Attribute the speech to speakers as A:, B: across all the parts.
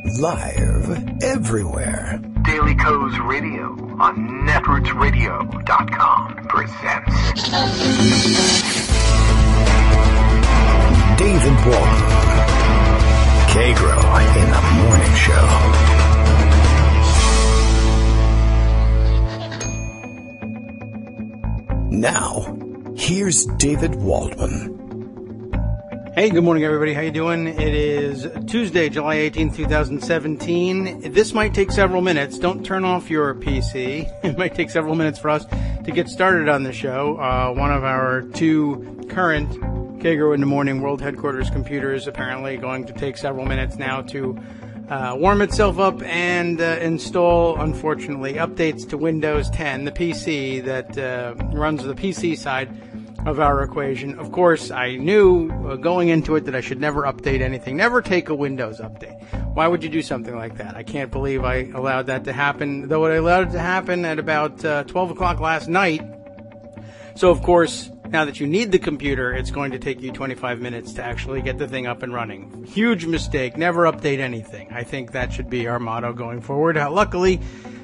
A: Live everywhere.
B: Daily Co's Radio on netrootsradio.com presents
A: David Waldman. Kagro in the Morning Show. Now, here's David Waldman.
C: Hey, good morning, everybody. How you doing? It is Tuesday, July 18th, 2017. This might take several minutes. Don't turn off your PC. It might take several minutes for us to get started on the show. One of our two current Kagro in the Morning World Headquarters computers apparently going to take several minutes now to warm itself up and install, unfortunately, updates to Windows 10, the PC that runs the PC side of our equation. Of course, I knew going into it that I should never update anything, never take a Windows update. Why would you do something like that? I can't believe I allowed that to happen, though I allowed it to happen at about 12 o'clock last night. So, of course, now that you need the computer, it's going to take you 25 minutes to actually get the thing up and running. Huge mistake. Never update anything. I think that should be our motto going forward. Luckily,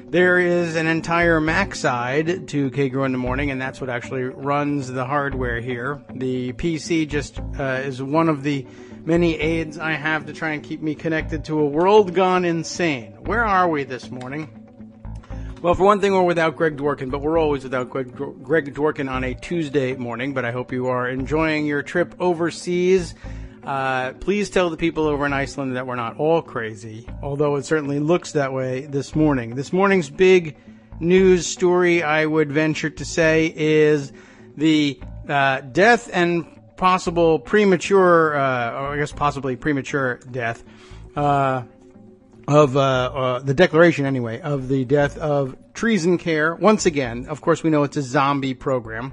C: there is an entire Mac side to Kagro in the Morning, and that's what actually runs the hardware here. The PC just is one of the many aids I have to try and keep me connected to a world gone insane. Where are we this morning? Well, for one thing, we're without Greg Dworkin, but we're always without Greg Dworkin on a Tuesday morning. But I hope you are enjoying your trip overseas. Please tell the people over in Iceland that we're not all crazy, although it certainly looks that way this morning. This morning's big news story, I would venture to say, is the death and possible premature, or I guess possibly premature death, of the declaration, anyway, of the death of Treason Care. Once again, of course, we know it's a zombie program.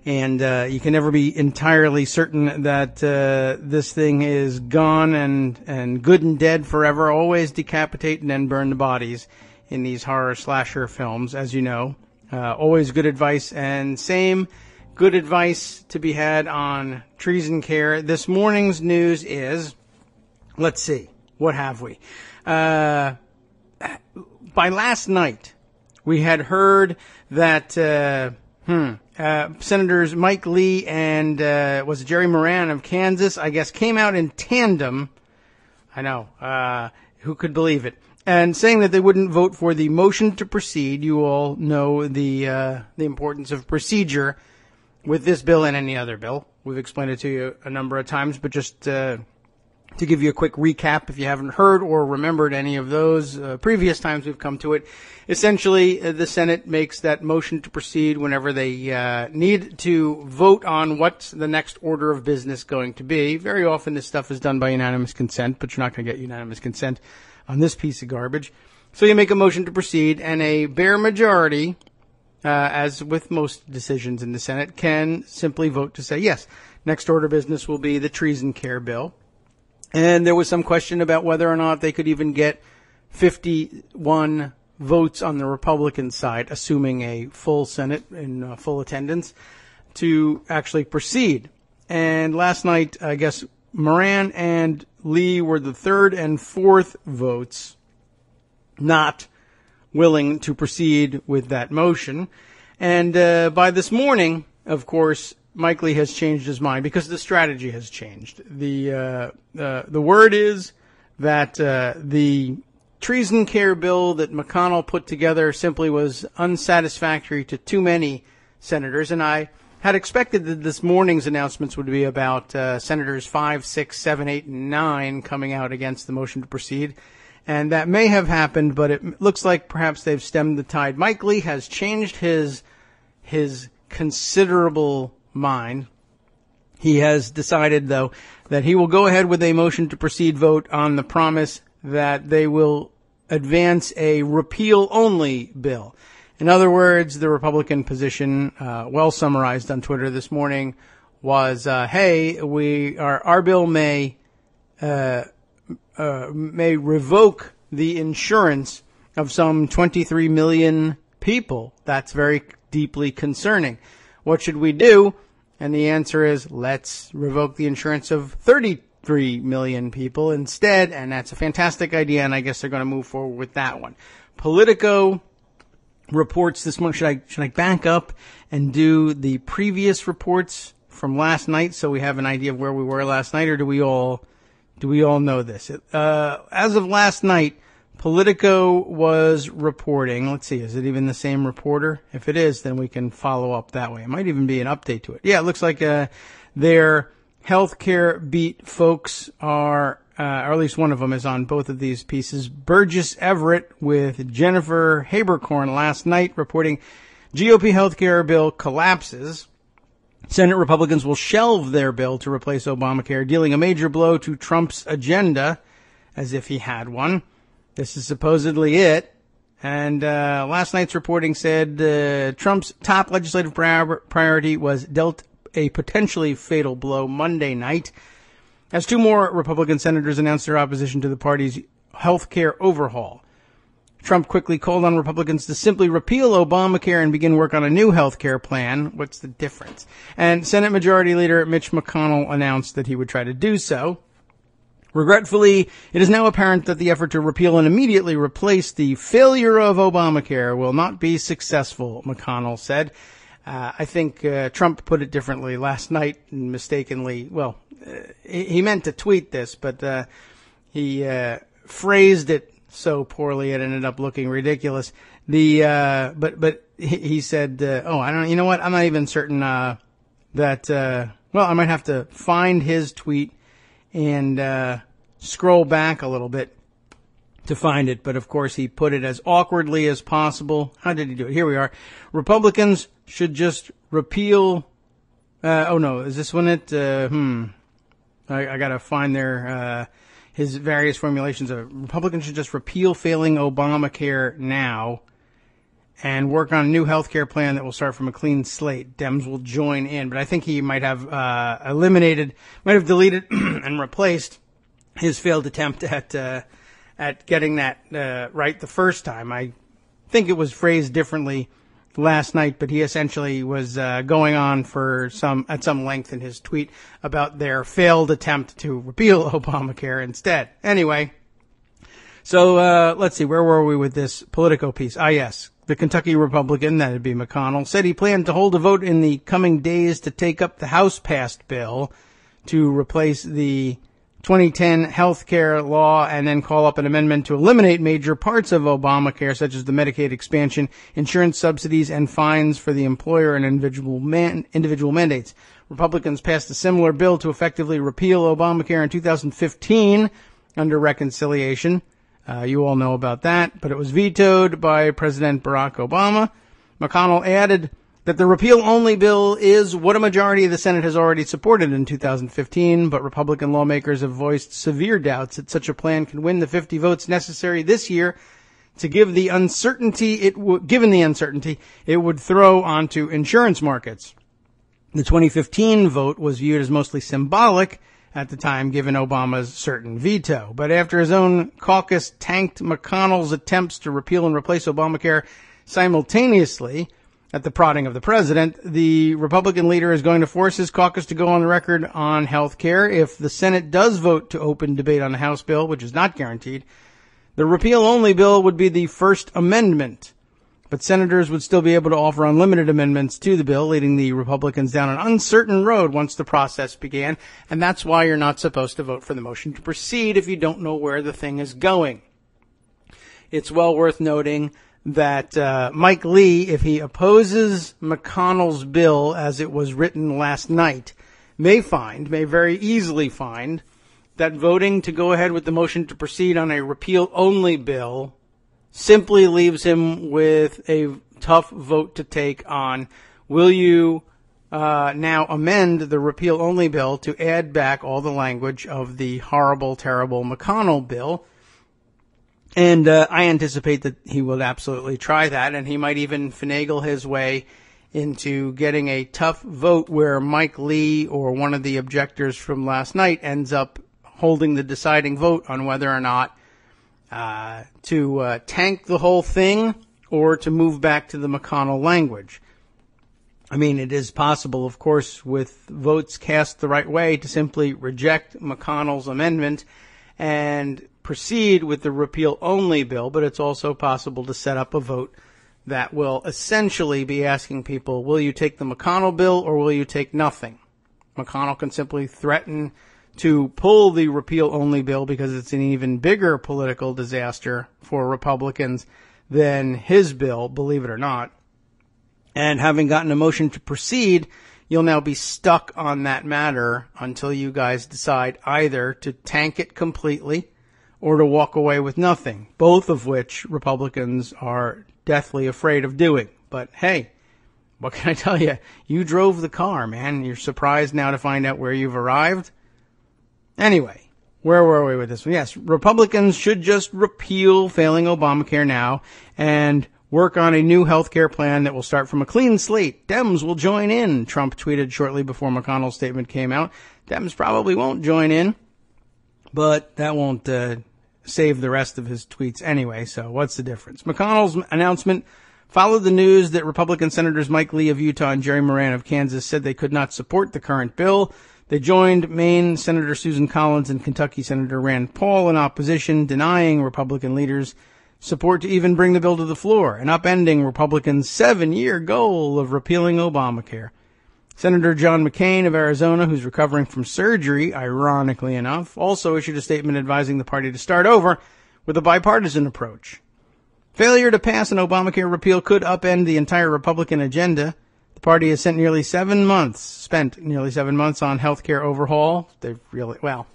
C: And you can never be entirely certain that this thing is gone and good and dead forever. Always decapitate and then burn the bodies in these horror slasher films, as you know. Always good advice, and same good advice to be had on Treason Care. This morning's news is, let's see, what have we? By last night, we had heard that Senators Mike Lee and was it Jerry Moran of Kansas, I guess, came out in tandem. I know, who could believe it? And saying that they wouldn't vote for the motion to proceed. You all know the importance of procedure with this bill and any other bill. We've explained it to you a number of times, but just to give you a quick recap, if you haven't heard or remembered any of those previous times we've come to it, essentially the Senate makes that motion to proceed whenever they need to vote on what's the next order of business going to be. Very often this stuff is done by unanimous consent, but you're not going to get unanimous consent on this piece of garbage. So you make a motion to proceed, and a bare majority, as with most decisions in the Senate, can simply vote to say, yes, next order of business will be the Treason Care bill. And there was some question about whether or not they could even get 51 votes on the Republican side, assuming a full Senate in full attendance, to actually proceed. And last night, I guess, Moran and Lee were the third and fourth votes not willing to proceed with that motion. And by this morning, of course, Mike Lee has changed his mind because the strategy has changed. The word is that the Treason Care bill that McConnell put together simply was unsatisfactory to too many senators, and I had expected that this morning's announcements would be about Senators 5, 6, 7, 8, and 9 coming out against the motion to proceed, and that may have happened, but it looks like perhaps they've stemmed the tide. Mike Lee has changed his considerable mind. He has decided, though, that he will go ahead with a motion to proceed vote on the promise that they will advance a repeal-only bill. In other words, the Republican position, well summarized on Twitter this morning, was, hey, our bill may revoke the insurance of some 23 million people. That's very deeply concerning. What should we do? And the answer is, let's revoke the insurance of 30 3 million people instead, and that's a fantastic idea, and I guess they're going to move forward with that one. Politico reports this morning. Should I back up and do the previous reports from last night so we have an idea of where we were last night, or do we all know this? As of last night, Politico was reporting, let's see, is it even the same reporter? If it is, then we can follow up that way. It might even be an update to it. Yeah, it looks like their healthcare beat folks are, or at least one of them is on both of these pieces. Burgess Everett with Jennifer Haberkorn last night reporting GOP healthcare bill collapses. Senate Republicans will shelve their bill to replace Obamacare, dealing a major blow to Trump's agenda, as if he had one. This is supposedly it. And last night's reporting said Trump's top legislative priority was dealt a potentially fatal blow Monday night, as two more Republican senators announced their opposition to the party's health care overhaul. Trump quickly called on Republicans to simply repeal Obamacare and begin work on a new health care plan. What's the difference? And Senate Majority Leader Mitch McConnell announced that he would try to do so. Regretfully, it is now apparent that the effort to repeal and immediately replace the failure of Obamacare will not be successful, McConnell said. I think Trump put it differently last night, mistakenly. Well, he meant to tweet this, but he phrased it so poorly it ended up looking ridiculous. But he said, I don't know, you know what? I'm not even certain that I might have to find his tweet and scroll back a little bit to find it. But of course, he put it as awkwardly as possible. How did he do it? Here we are. Republicans should just repeal. Is this one it? I got to find his various formulations of it. Republicans should just repeal failing Obamacare now and work on a new health care plan that will start from a clean slate. Dems will join in, but I think he might have deleted and replaced his failed attempt at getting that right the first time. I think it was phrased differently last night, but he essentially was going on at some length in his tweet about their failed attempt to repeal Obamacare instead. Anyway, so let's see, where were we with this Politico piece? Yes. The Kentucky Republican, that'd be McConnell, said he planned to hold a vote in the coming days to take up the House-passed bill to replace the 2010 health care law and then call up an amendment to eliminate major parts of Obamacare, such as the Medicaid expansion, insurance subsidies, and fines for the employer and individual mandates. Republicans passed a similar bill to effectively repeal Obamacare in 2015 under reconciliation. You all know about that, but it was vetoed by President Barack Obama. McConnell added that the repeal-only bill is what a majority of the Senate has already supported in 2015, but Republican lawmakers have voiced severe doubts that such a plan can win the 50 votes necessary this year to given the uncertainty it would throw onto insurance markets. The 2015 vote was viewed as mostly symbolic at the time, given Obama's certain veto. But after his own caucus tanked McConnell's attempts to repeal and replace Obamacare simultaneously at the prodding of the president, the Republican leader is going to force his caucus to go on the record on health care. If the Senate does vote to open debate on the House bill, which is not guaranteed, the repeal-only bill would be the first amendment. But senators would still be able to offer unlimited amendments to the bill, leading the Republicans down an uncertain road once the process began. And that's why you're not supposed to vote for the motion to proceed if you don't know where the thing is going. It's well worth noting that Mike Lee, if he opposes McConnell's bill as it was written last night, may very easily find that voting to go ahead with the motion to proceed on a repeal-only bill simply leaves him with a tough vote to take on, will you now amend the repeal-only bill to add back all the language of the horrible, terrible McConnell bill? And I anticipate that he will absolutely try that, and he might even finagle his way into getting a tough vote where Mike Lee or one of the objectors from last night ends up holding the deciding vote on whether or not to tank the whole thing or to move back to the McConnell language. I mean, it is possible, of course, with votes cast the right way, to simply reject McConnell's amendment and proceed with the repeal-only bill, but it's also possible to set up a vote that will essentially be asking people, will you take the McConnell bill or will you take nothing? McConnell can simply threaten to pull the repeal-only bill because it's an even bigger political disaster for Republicans than his bill, believe it or not. And having gotten a motion to proceed, you'll now be stuck on that matter until you guys decide either to tank it completely or to walk away with nothing, both of which Republicans are deathly afraid of doing. But hey, what can I tell you? You drove the car, man. You're surprised now to find out where you've arrived? Anyway, where were we with this one? Yes, Republicans should just repeal failing Obamacare now and work on a new health care plan that will start from a clean slate. Dems will join in, Trump tweeted shortly before McConnell's statement came out. Dems probably won't join in, but that won't save the rest of his tweets anyway, so what's the difference? McConnell's announcement followed the news that Republican Senators Mike Lee of Utah and Jerry Moran of Kansas said they could not support the current bill. They joined Maine Senator Susan Collins and Kentucky Senator Rand Paul in opposition, denying Republican leaders support to even bring the bill to the floor and upending Republicans' 7-year goal of repealing Obamacare. Senator John McCain of Arizona, who's recovering from surgery, ironically enough, also issued a statement advising the party to start over with a bipartisan approach. Failure to pass an Obamacare repeal could upend the entire Republican agenda. The party has spent nearly 7 months on health care overhaul. They've really, well,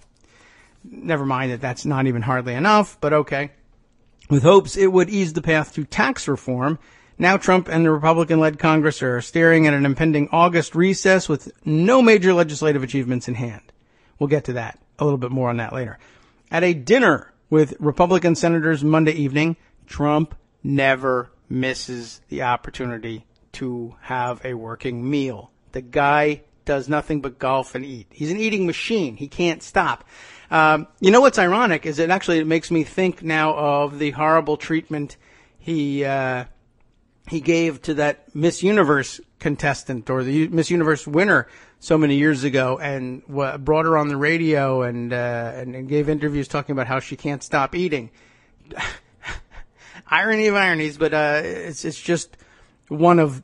C: never mind that that's not even hardly enough, but okay. With hopes it would ease the path to tax reform, now Trump and the Republican-led Congress are staring at an impending August recess with no major legislative achievements in hand. We'll get to that, a little bit more on that later. At a dinner with Republican senators Monday evening, Trump never misses the opportunity to have a working meal. The guy does nothing but golf and eat. He's an eating machine. He can't stop. You know what's ironic is it makes me think now of the horrible treatment he gave to that Miss Universe contestant or the Miss Universe winner so many years ago, and brought her on the radio and gave interviews talking about how she can't stop eating. Irony of ironies, but it's just one of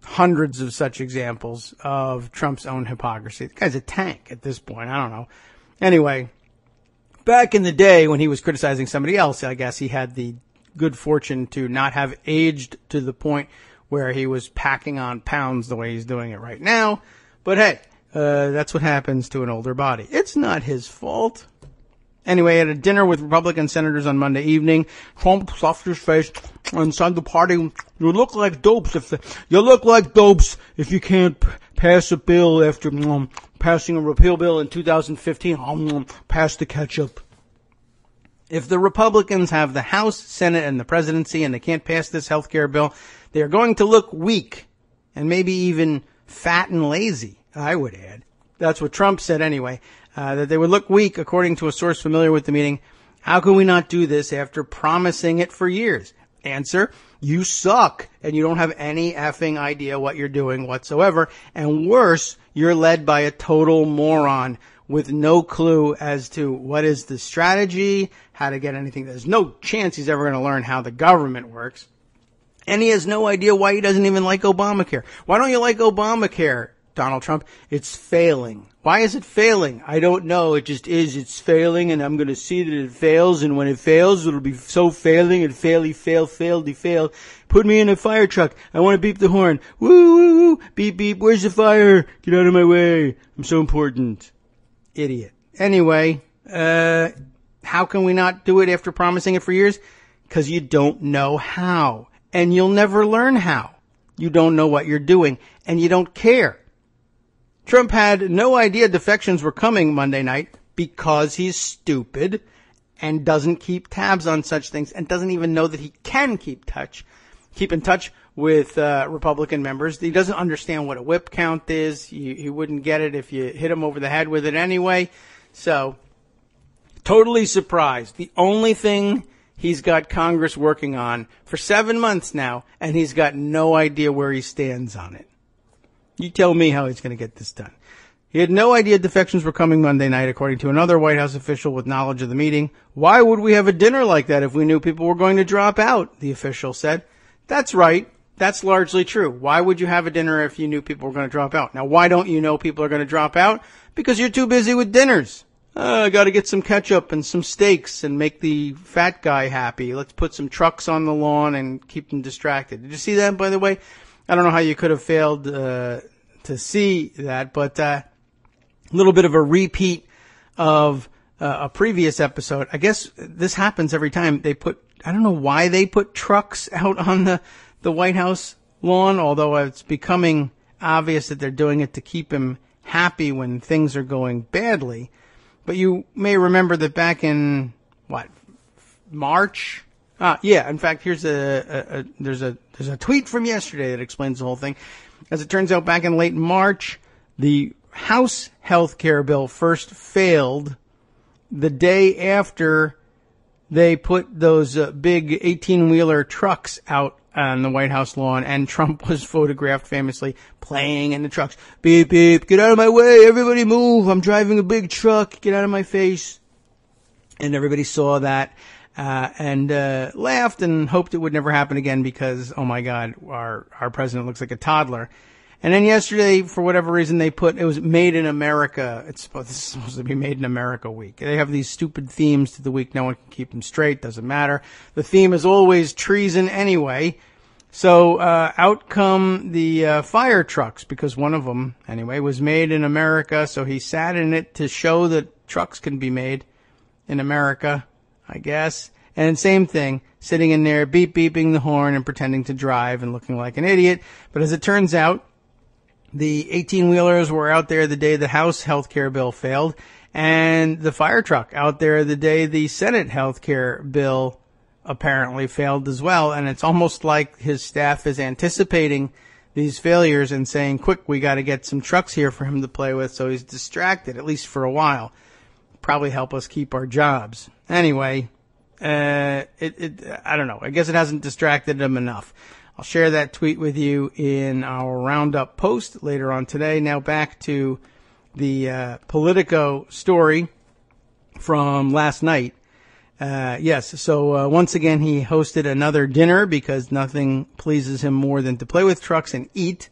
C: hundreds of such examples of Trump's own hypocrisy. The guy's a tank at this point. I don't know. Anyway, back in the day when he was criticizing somebody else, I guess he had the good fortune to not have aged to the point where he was packing on pounds the way he's doing it right now. But hey, that's what happens to an older body. It's not his fault. Anyway, at a dinner with Republican senators on Monday evening, Trump stuffed his face inside the party. You look like dopes if you can't pass a bill after passing a repeal bill in 2015. Pass the ketchup. If the Republicans have the House, Senate, and the presidency and they can't pass this health care bill, they are going to look weak and maybe even fat and lazy, I would add. That's what Trump said anyway, that they would look weak, according to a source familiar with the meeting. How can we not do this after promising it for years? Answer, you suck, and you don't have any effing idea what you're doing whatsoever. And worse, you're led by a total moron with no clue as to what is the strategy, how to get anything. There's no chance he's ever going to learn how the government works. And he has no idea why he doesn't even like Obamacare. Why don't you like Obamacare, Donald Trump? It's failing. Why is it failing? I don't know. It just is. It's failing, and I'm going to see that it fails, and when it fails, it'll be so failing and failed. Put me in a fire truck. I want to beep the horn. Woo, woo, woo. Beep, beep. Where's the fire? Get out of my way. I'm so important. Idiot. Anyway, how can we not do it after promising it for years? Because you don't know how. And you'll never learn how. You don't know what you're doing, and you don't care. Trump had no idea defections were coming Monday night because he's stupid and doesn't keep tabs on such things and doesn't even know that he can keep in touch with Republican members. He doesn't understand what a whip count is. He wouldn't get it if you hit him over the head with it anyway. So, totally surprised. The only thing he's got Congress working on for 7 months now, and he's got no idea where he stands on it. You tell me how he's going to get this done. He had no idea defections were coming Monday night, according to another White House official with knowledge of the meeting. Why would we have a dinner like that if we knew people were going to drop out? The official said. That's right. That's largely true. Why would you have a dinner if you knew people were going to drop out? Now, why don't you know people are going to drop out? Because you're too busy with dinners. I got to get some ketchup and some steaks and make the fat guy happy. Let's put some trucks on the lawn and keep them distracted. Did you see that, by the way? I don't know how you could have failed to see that, but a little bit of a repeat of a previous episode. I guess this happens every time they put, I don't know why they put trucks out on the White House lawn, although it's becoming obvious that they're doing it to keep him happy when things are going badly. But you may remember that back in, March? In fact, here's there's a tweet from yesterday that explains the whole thing. As it turns out, back in late March, the House health care bill first failed the day after they put those big 18-wheeler trucks out on the White House lawn, and Trump was photographed famously playing in the trucks. Beep, beep, get out of my way, everybody move, I'm driving a big truck, get out of my face. And everybody saw that and laughed and hoped it would never happen again because, oh my God, our president looks like a toddler. And then yesterday, for whatever reason, they put, it was Made in America. This is supposed to be Made in America week. They have these stupid themes to the week. No one can keep them straight. Doesn't matter. The theme is always treason anyway. So, out come the fire trucks, because one of them, anyway, was made in America. So he sat in it to show that trucks can be made in America, I guess. And same thing, sitting in there, beeping the horn and pretending to drive and looking like an idiot. But as it turns out, the 18-wheelers were out there the day the House health care bill failed, and the fire truck out there the day the Senate health care bill apparently failed as well. And it's almost like his staff is anticipating these failures and saying, quick, we got to get some trucks here for him to play with, so he's distracted, at least for a while. Probably help us keep our jobs. Anyway, I don't know. I guess it hasn't distracted him enough. I'll share that tweet with you in our roundup post later on today. Now back to the Politico story from last night. So once again he hosted another dinner because nothing pleases him more than to play with trucks and eat.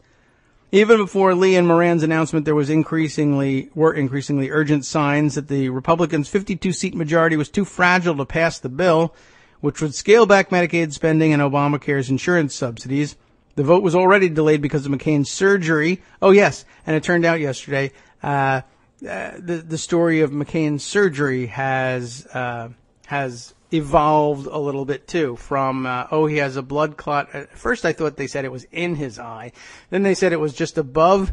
C: Even before Lee and Moran's announcement, there was increasingly urgent signs that the Republicans' 52-seat majority was too fragile to pass the bill, which would scale back Medicaid spending and Obamacare's insurance subsidies. The vote was already delayed because of McCain's surgery. Oh, yes, and it turned out yesterday the story of McCain's surgery has evolved a little bit too. From he has a blood clot. At first, I thought they said it was in his eye. Then they said it was just above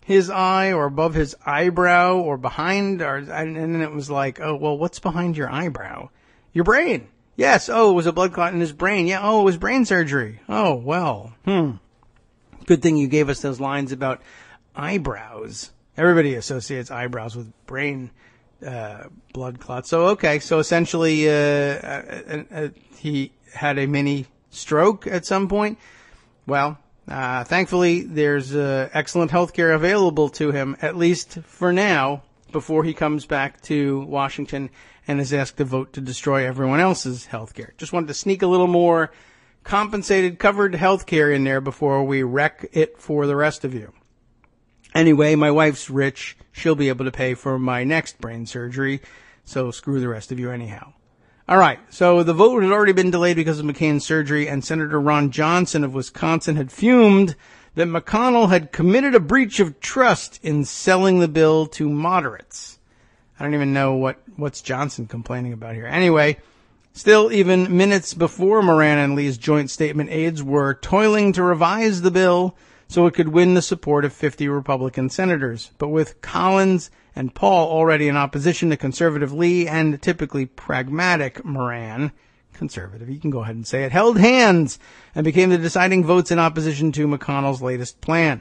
C: his eye or above his eyebrow or behind. And then it was like, oh well, what's behind your eyebrow? Your brain. Yes. Oh, it was a blood clot in his brain. Yeah. Oh, it was brain surgery. Oh, well. Good thing you gave us those lines about eyebrows. Everybody associates eyebrows with brain, blood clots. So, okay. So essentially, he had a mini stroke at some point. Well, thankfully there's, excellent health care available to him, at least for now, before he comes back to Washington and is asked to vote to destroy everyone else's health care. Just wanted to sneak a little more compensated, covered health care in there before we wreck it for the rest of you. Anyway, my wife's rich. She'll be able to pay for my next brain surgery, so screw the rest of you anyhow. All right, so the vote had already been delayed because of McCain's surgery, and Senator Ron Johnson of Wisconsin had fumed that McConnell had committed a breach of trust in selling the bill to moderates. I don't even know what's Johnson complaining about here. Anyway, still, even minutes before Moran and Lee's joint statement, aides were toiling to revise the bill so it could win the support of 50 Republican senators. But with Collins and Paul already in opposition to conservative Lee and typically pragmatic Moran, conservative, you can go ahead and say it, held hands and became the deciding votes in opposition to McConnell's latest plan.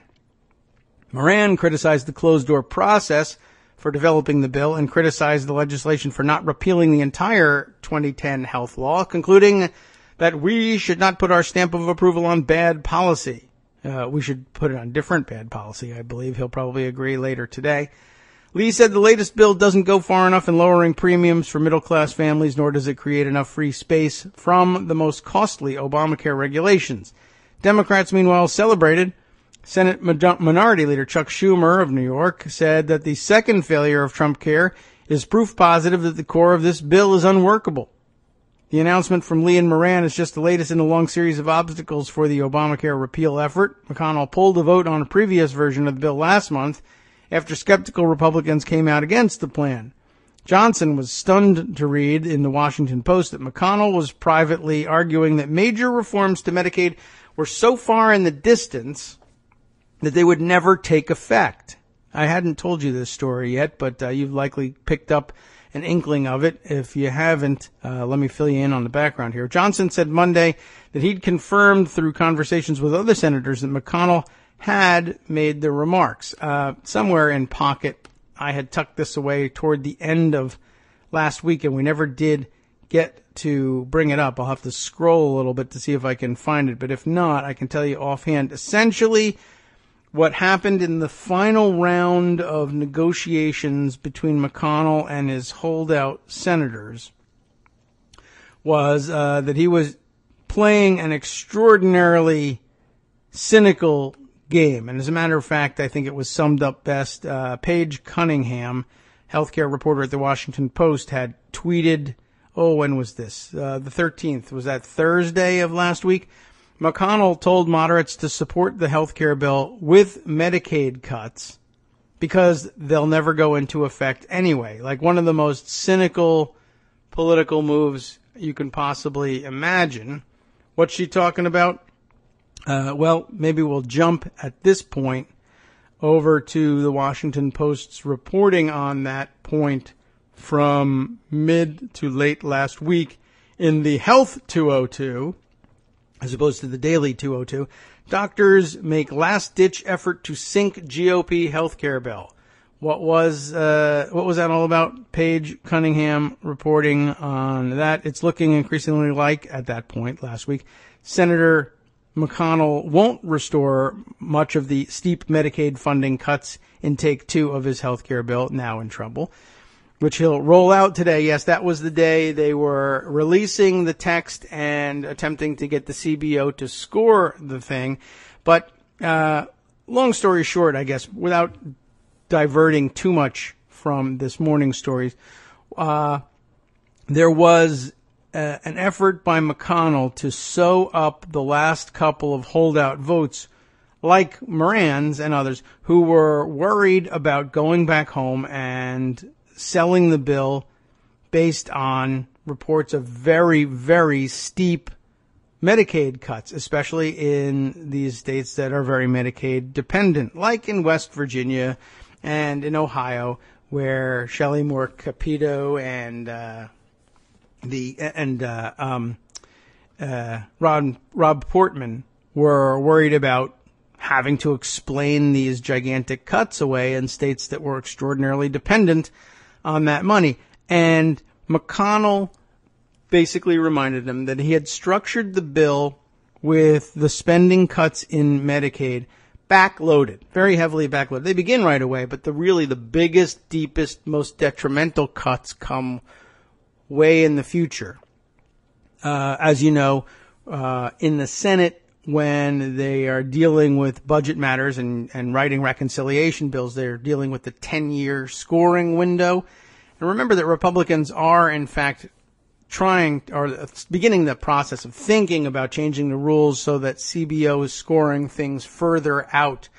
C: Moran criticized the closed-door process for developing the bill and criticized the legislation for not repealing the entire 2010 health law, concluding that we should not put our stamp of approval on bad policy. we should put it on different bad policy, I believe. He'll probably agree later today. Lee said the latest bill doesn't go far enough in lowering premiums for middle-class families, nor does it create enough free space from the most costly Obamacare regulations. Democrats, meanwhile, celebrated. Senate Minority Leader Chuck Schumer of New York said that the second failure of Trump Care is proof positive that the core of this bill is unworkable. The announcement from Lee and Moran is just the latest in a long series of obstacles for the Obamacare repeal effort. McConnell pulled a vote on a previous version of the bill last month after skeptical Republicans came out against the plan. Johnson was stunned to read in the Washington Post that McConnell was privately arguing that major reforms to Medicaid were so far in the distance that they would never take effect. I hadn't told you this story yet, but you've likely picked up an inkling of it. If you haven't, let me fill you in on the background here. Johnson said Monday that he'd confirmed through conversations with other senators that McConnell had made the remarks. Somewhere in pocket, I had tucked this away toward the end of last week, and we never did get to bring it up. I'll have to scroll a little bit to see if I can find it, but if not, I can tell you offhand. Essentially, what happened in the final round of negotiations between McConnell and his holdout senators was that he was playing an extraordinarily cynical game. And as a matter of fact, I think it was summed up best. Paige Cunningham, healthcare reporter at the Washington Post, had tweeted, when was this? The 13th. Was that Thursday of last week? McConnell told moderates to support the health care bill with Medicaid cuts because they'll never go into effect anyway. Like one of the most cynical political moves you can possibly imagine. What's she talking about? Well, maybe we'll jump at this point over to the Washington Post's reporting on that point from mid to late last week in the Health 202. As opposed to the Daily 202, doctors make last-ditch effort to sink GOP healthcare bill. What was that all about? Paige Cunningham reporting on that. It's looking increasingly like, at that point last week, Senator McConnell won't restore much of the steep Medicaid funding cuts in Take 2 of his healthcare bill, now in trouble, which he'll roll out today. Yes, that was the day they were releasing the text and attempting to get the CBO to score the thing. But long story short, I guess, without diverting too much from this morning's stories, there was an effort by McConnell to sew up the last couple of holdout votes, like Moran's and others, who were worried about going back home and selling the bill based on reports of very, very steep Medicaid cuts, especially in these states that are very Medicaid dependent, like in West Virginia and in Ohio, where Shelley Moore Capito and Rob Portman were worried about having to explain these gigantic cuts away in states that were extraordinarily dependent on that money. And McConnell basically reminded them that he had structured the bill with the spending cuts in Medicaid backloaded, very heavily backloaded. They begin right away, but the biggest, deepest, most detrimental cuts come way in the future. As you know, in the Senate, when they are dealing with budget matters and writing reconciliation bills, they're dealing with the 10-year scoring window. And remember that Republicans are, in fact, beginning the process of thinking about changing the rules so that CBO is scoring things further out,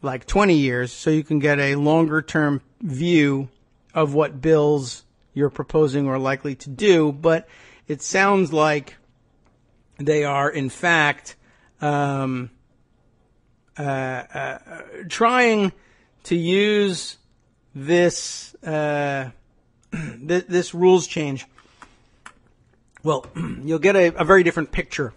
C: like 20 years, so you can get a longer-term view of what bills you're proposing or likely to do. But it sounds like they are, in fact, trying to use this this rules change. Well, you'll get a very different picture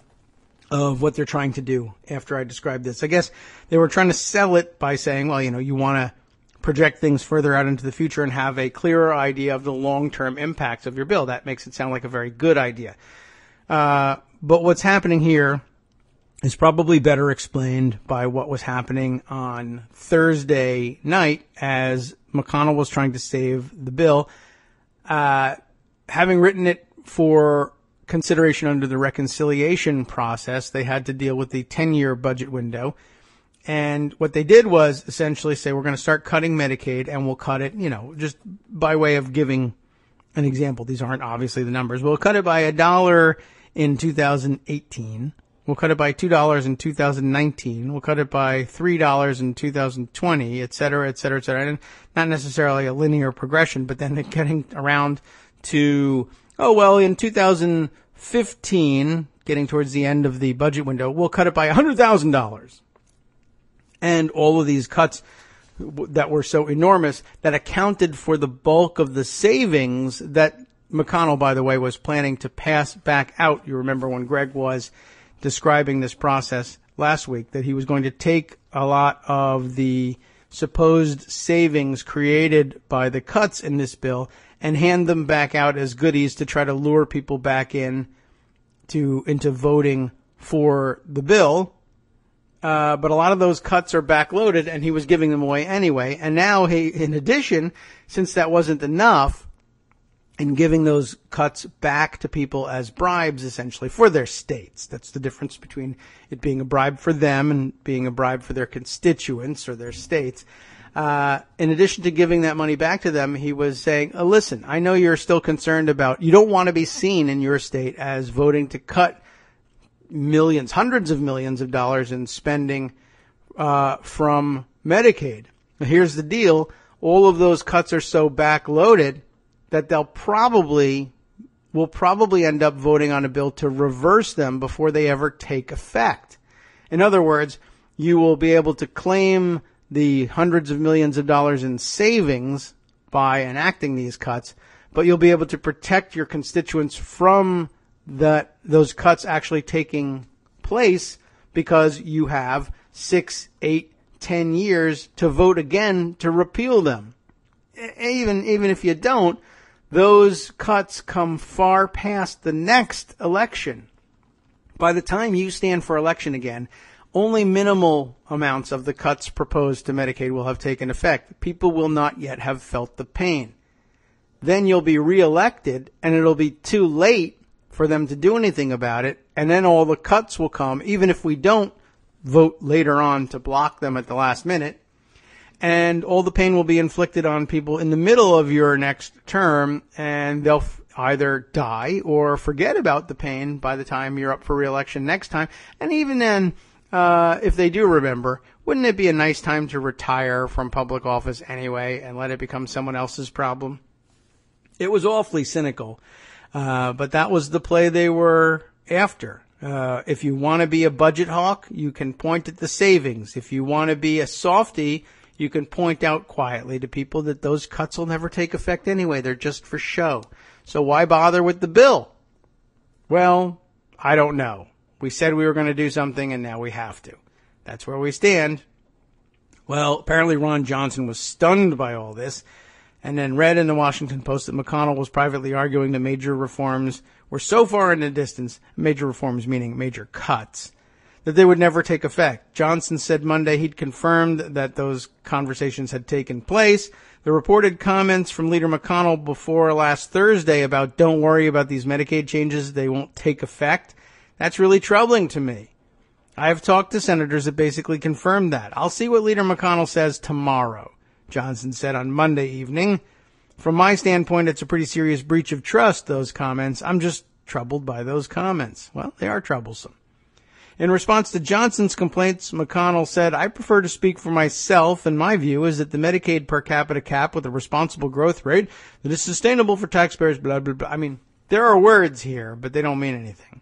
C: of what they're trying to do after I describe this. I guess they were trying to sell it by saying, well, you want to project things further out into the future and have a clearer idea of the long-term impacts of your bill. That makes it sound like a very good idea. But what's happening here is probably better explained by what was happening on Thursday night as McConnell was trying to save the bill. Having written it for consideration under the reconciliation process, they had to deal with the 10-year budget window. And what they did was essentially say, we're going to start cutting Medicaid, and we'll cut it, just by way of giving an example. These aren't obviously the numbers. We'll cut it by $1 in 2018. We'll cut it by $2 in 2019. We'll cut it by $3 in 2020, et cetera, et cetera, et cetera. And not necessarily a linear progression, but then getting around to, in 2015, getting towards the end of the budget window, we'll cut it by $100,000. And all of these cuts that were so enormous that accounted for the bulk of the savings that McConnell, by the way, was planning to pass back out. You remember when Greg was describing this process last week, that he was going to take a lot of the supposed savings created by the cuts in this bill and hand them back out as goodies to try to lure people back into voting for the bill. But a lot of those cuts are backloaded, and he was giving them away anyway. And now in addition, since that wasn't enough, in giving those cuts back to people as bribes, essentially, for their states. That's the difference between it being a bribe for them and being a bribe for their constituents or their states. In addition to giving that money back to them, he was saying, listen, I know you're still concerned about, you don't want to be seen in your state as voting to cut millions, hundreds of millions of dollars in spending from Medicaid. Now, here's the deal. All of those cuts are so backloaded that will probably end up voting on a bill to reverse them before they ever take effect. In other words, you will be able to claim the hundreds of millions of dollars in savings by enacting these cuts, but you'll be able to protect your constituents from those cuts actually taking place because you have 6, 8, 10 years to vote again to repeal them. Even if you don't, those cuts come far past the next election. By the time you stand for election again, only minimal amounts of the cuts proposed to Medicaid will have taken effect. People will not yet have felt the pain. Then you'll be reelected, and it'll be too late for them to do anything about it, and then all the cuts will come, even if we don't vote later on to block them at the last minute. And all the pain will be inflicted on people in the middle of your next term, and they'll either die or forget about the pain by the time you're up for re-election next time. And even then, if they do remember, wouldn't it be a nice time to retire from public office anyway and let it become someone else's problem? It was awfully cynical, but that was the play they were after. If you want to be a budget hawk, you can point at the savings. If you want to be a softy, you can point out quietly to people that those cuts will never take effect anyway. They're just for show. So why bother with the bill? Well, I don't know. We said we were going to do something, and now we have to. That's where we stand. Well, apparently Ron Johnson was stunned by all this, and then read in the Washington Post that McConnell was privately arguing that major reforms were so far in the distance, major reforms meaning major cuts, that they would never take effect. Johnson said Monday he'd confirmed that those conversations had taken place. The reported comments from Leader McConnell before last Thursday about don't worry about these Medicaid changes, they won't take effect, that's really troubling to me. I have talked to senators that basically confirmed that. I'll see what Leader McConnell says tomorrow, Johnson said on Monday evening. From my standpoint, it's a pretty serious breach of trust, those comments. I'm just troubled by those comments. Well, they are troublesome. In response to Johnson's complaints, McConnell said, I prefer to speak for myself, and my view is that the Medicaid per capita cap with a responsible growth rate that is sustainable for taxpayers, blah, blah, blah. I mean, there are words here, but they don't mean anything.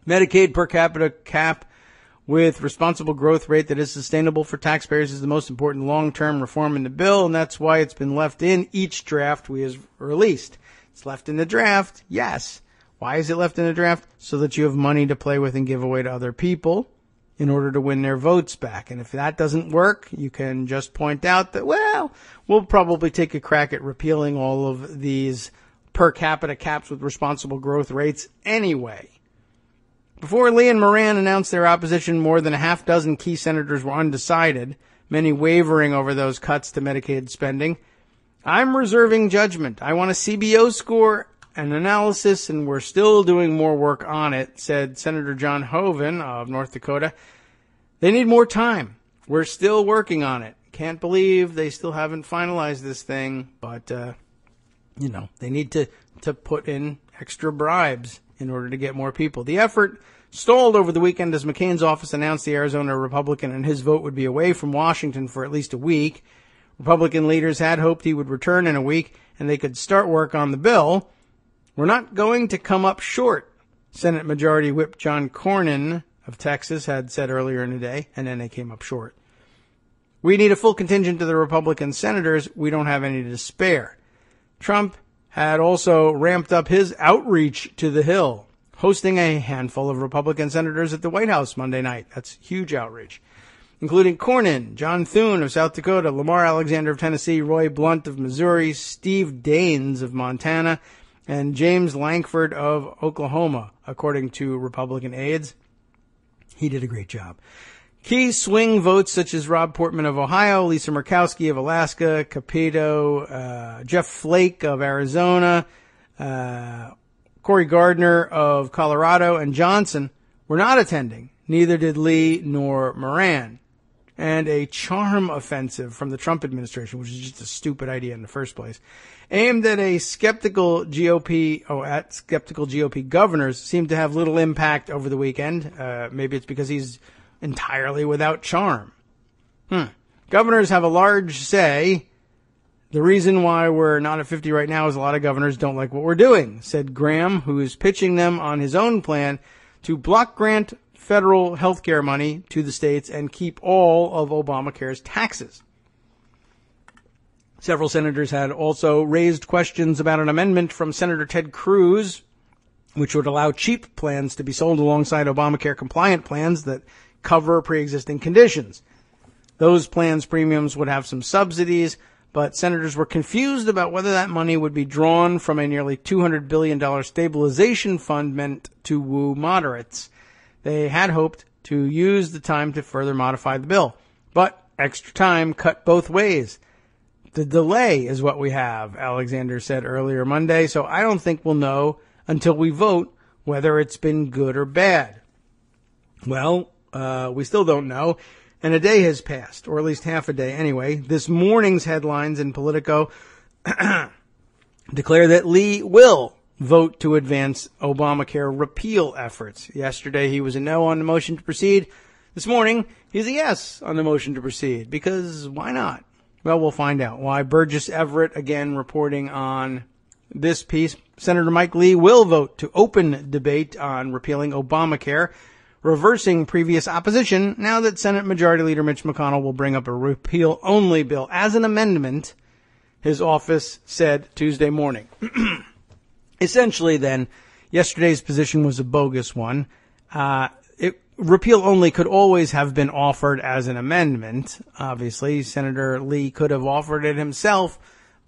C: Medicaid per capita cap with responsible growth rate that is sustainable for taxpayers is the most important long-term reform in the bill, and that's why it's been left in each draft we have released. It's left in the draft, yes. Why is it left in the draft? So that you have money to play with and give away to other people in order to win their votes back. And if that doesn't work, you can just point out that, well, we'll probably take a crack at repealing all of these per capita caps with responsible growth rates anyway. Before Lee and Moran announced their opposition, more than a half dozen key senators were undecided, many wavering over those cuts to Medicaid spending. I'm reserving judgment. I want a CBO score and analysis, and we're still doing more work on it, said Senator John Hoeven of North Dakota. They need more time. We're still working on it. Can't believe they still haven't finalized this thing, but, they need to put in extra bribes in order to get more people. The effort stalled over the weekend as McCain's office announced the Arizona Republican and his vote would be away from Washington for at least a week. Republican leaders had hoped he would return in a week and they could start work on the bill. We're not going to come up short, Senate Majority Whip John Cornyn of Texas had said earlier in the day, and then they came up short. We need a full contingent of the Republican senators. We don't have any to spare. Trump had also ramped up his outreach to the Hill, hosting a handful of Republican senators at the White House Monday night. That's huge outreach, including Cornyn, John Thune of South Dakota, Lamar Alexander of Tennessee, Roy Blunt of Missouri, Steve Daines of Montana, and James Lankford of Oklahoma, according to Republican aides. He did a great job. Key swing votes such as Rob Portman of Ohio, Lisa Murkowski of Alaska, Capito, Jeff Flake of Arizona, Cory Gardner of Colorado, and Johnson were not attending. Neither did Lee nor Moran. And a charm offensive from the Trump administration, which is just a stupid idea in the first place, aimed at skeptical GOP governors, seemed to have little impact over the weekend. Maybe it's because he's entirely without charm. Governors have a large say. The reason why we're not at 50 right now is a lot of governors don't like what we're doing, said Graham, who is pitching them on his own plan to block grant federal health care money to the states and keep all of Obamacare's taxes. Several senators had also raised questions about an amendment from Senator Ted Cruz, which would allow cheap plans to be sold alongside Obamacare compliant plans that cover pre-existing conditions. Those plans' premiums would have some subsidies, but senators were confused about whether that money would be drawn from a nearly $200 billion stabilization fund meant to woo moderates. They had hoped to use the time to further modify the bill, but extra time cut both ways. The delay is what we have, Alexander said earlier Monday, so I don't think we'll know until we vote whether it's been good or bad. Well, we still don't know, and a day has passed, or at least half a day anyway. This morning's headlines in Politico declare that Lee will vote to advance Obamacare repeal efforts. Yesterday he was a no on the motion to proceed. This morning he's a yes on the motion to proceed, because why not? Well, we'll find out why. Burgess Everett again reporting on this piece. Senator Mike Lee will vote to open debate on repealing Obamacare, reversing previous opposition now that Senate Majority Leader Mitch McConnell will bring up a repeal-only bill as an amendment, his office said Tuesday morning. Essentially, then, yesterday's position was a bogus one. Repeal only could always have been offered as an amendment. Obviously, Senator Lee could have offered it himself,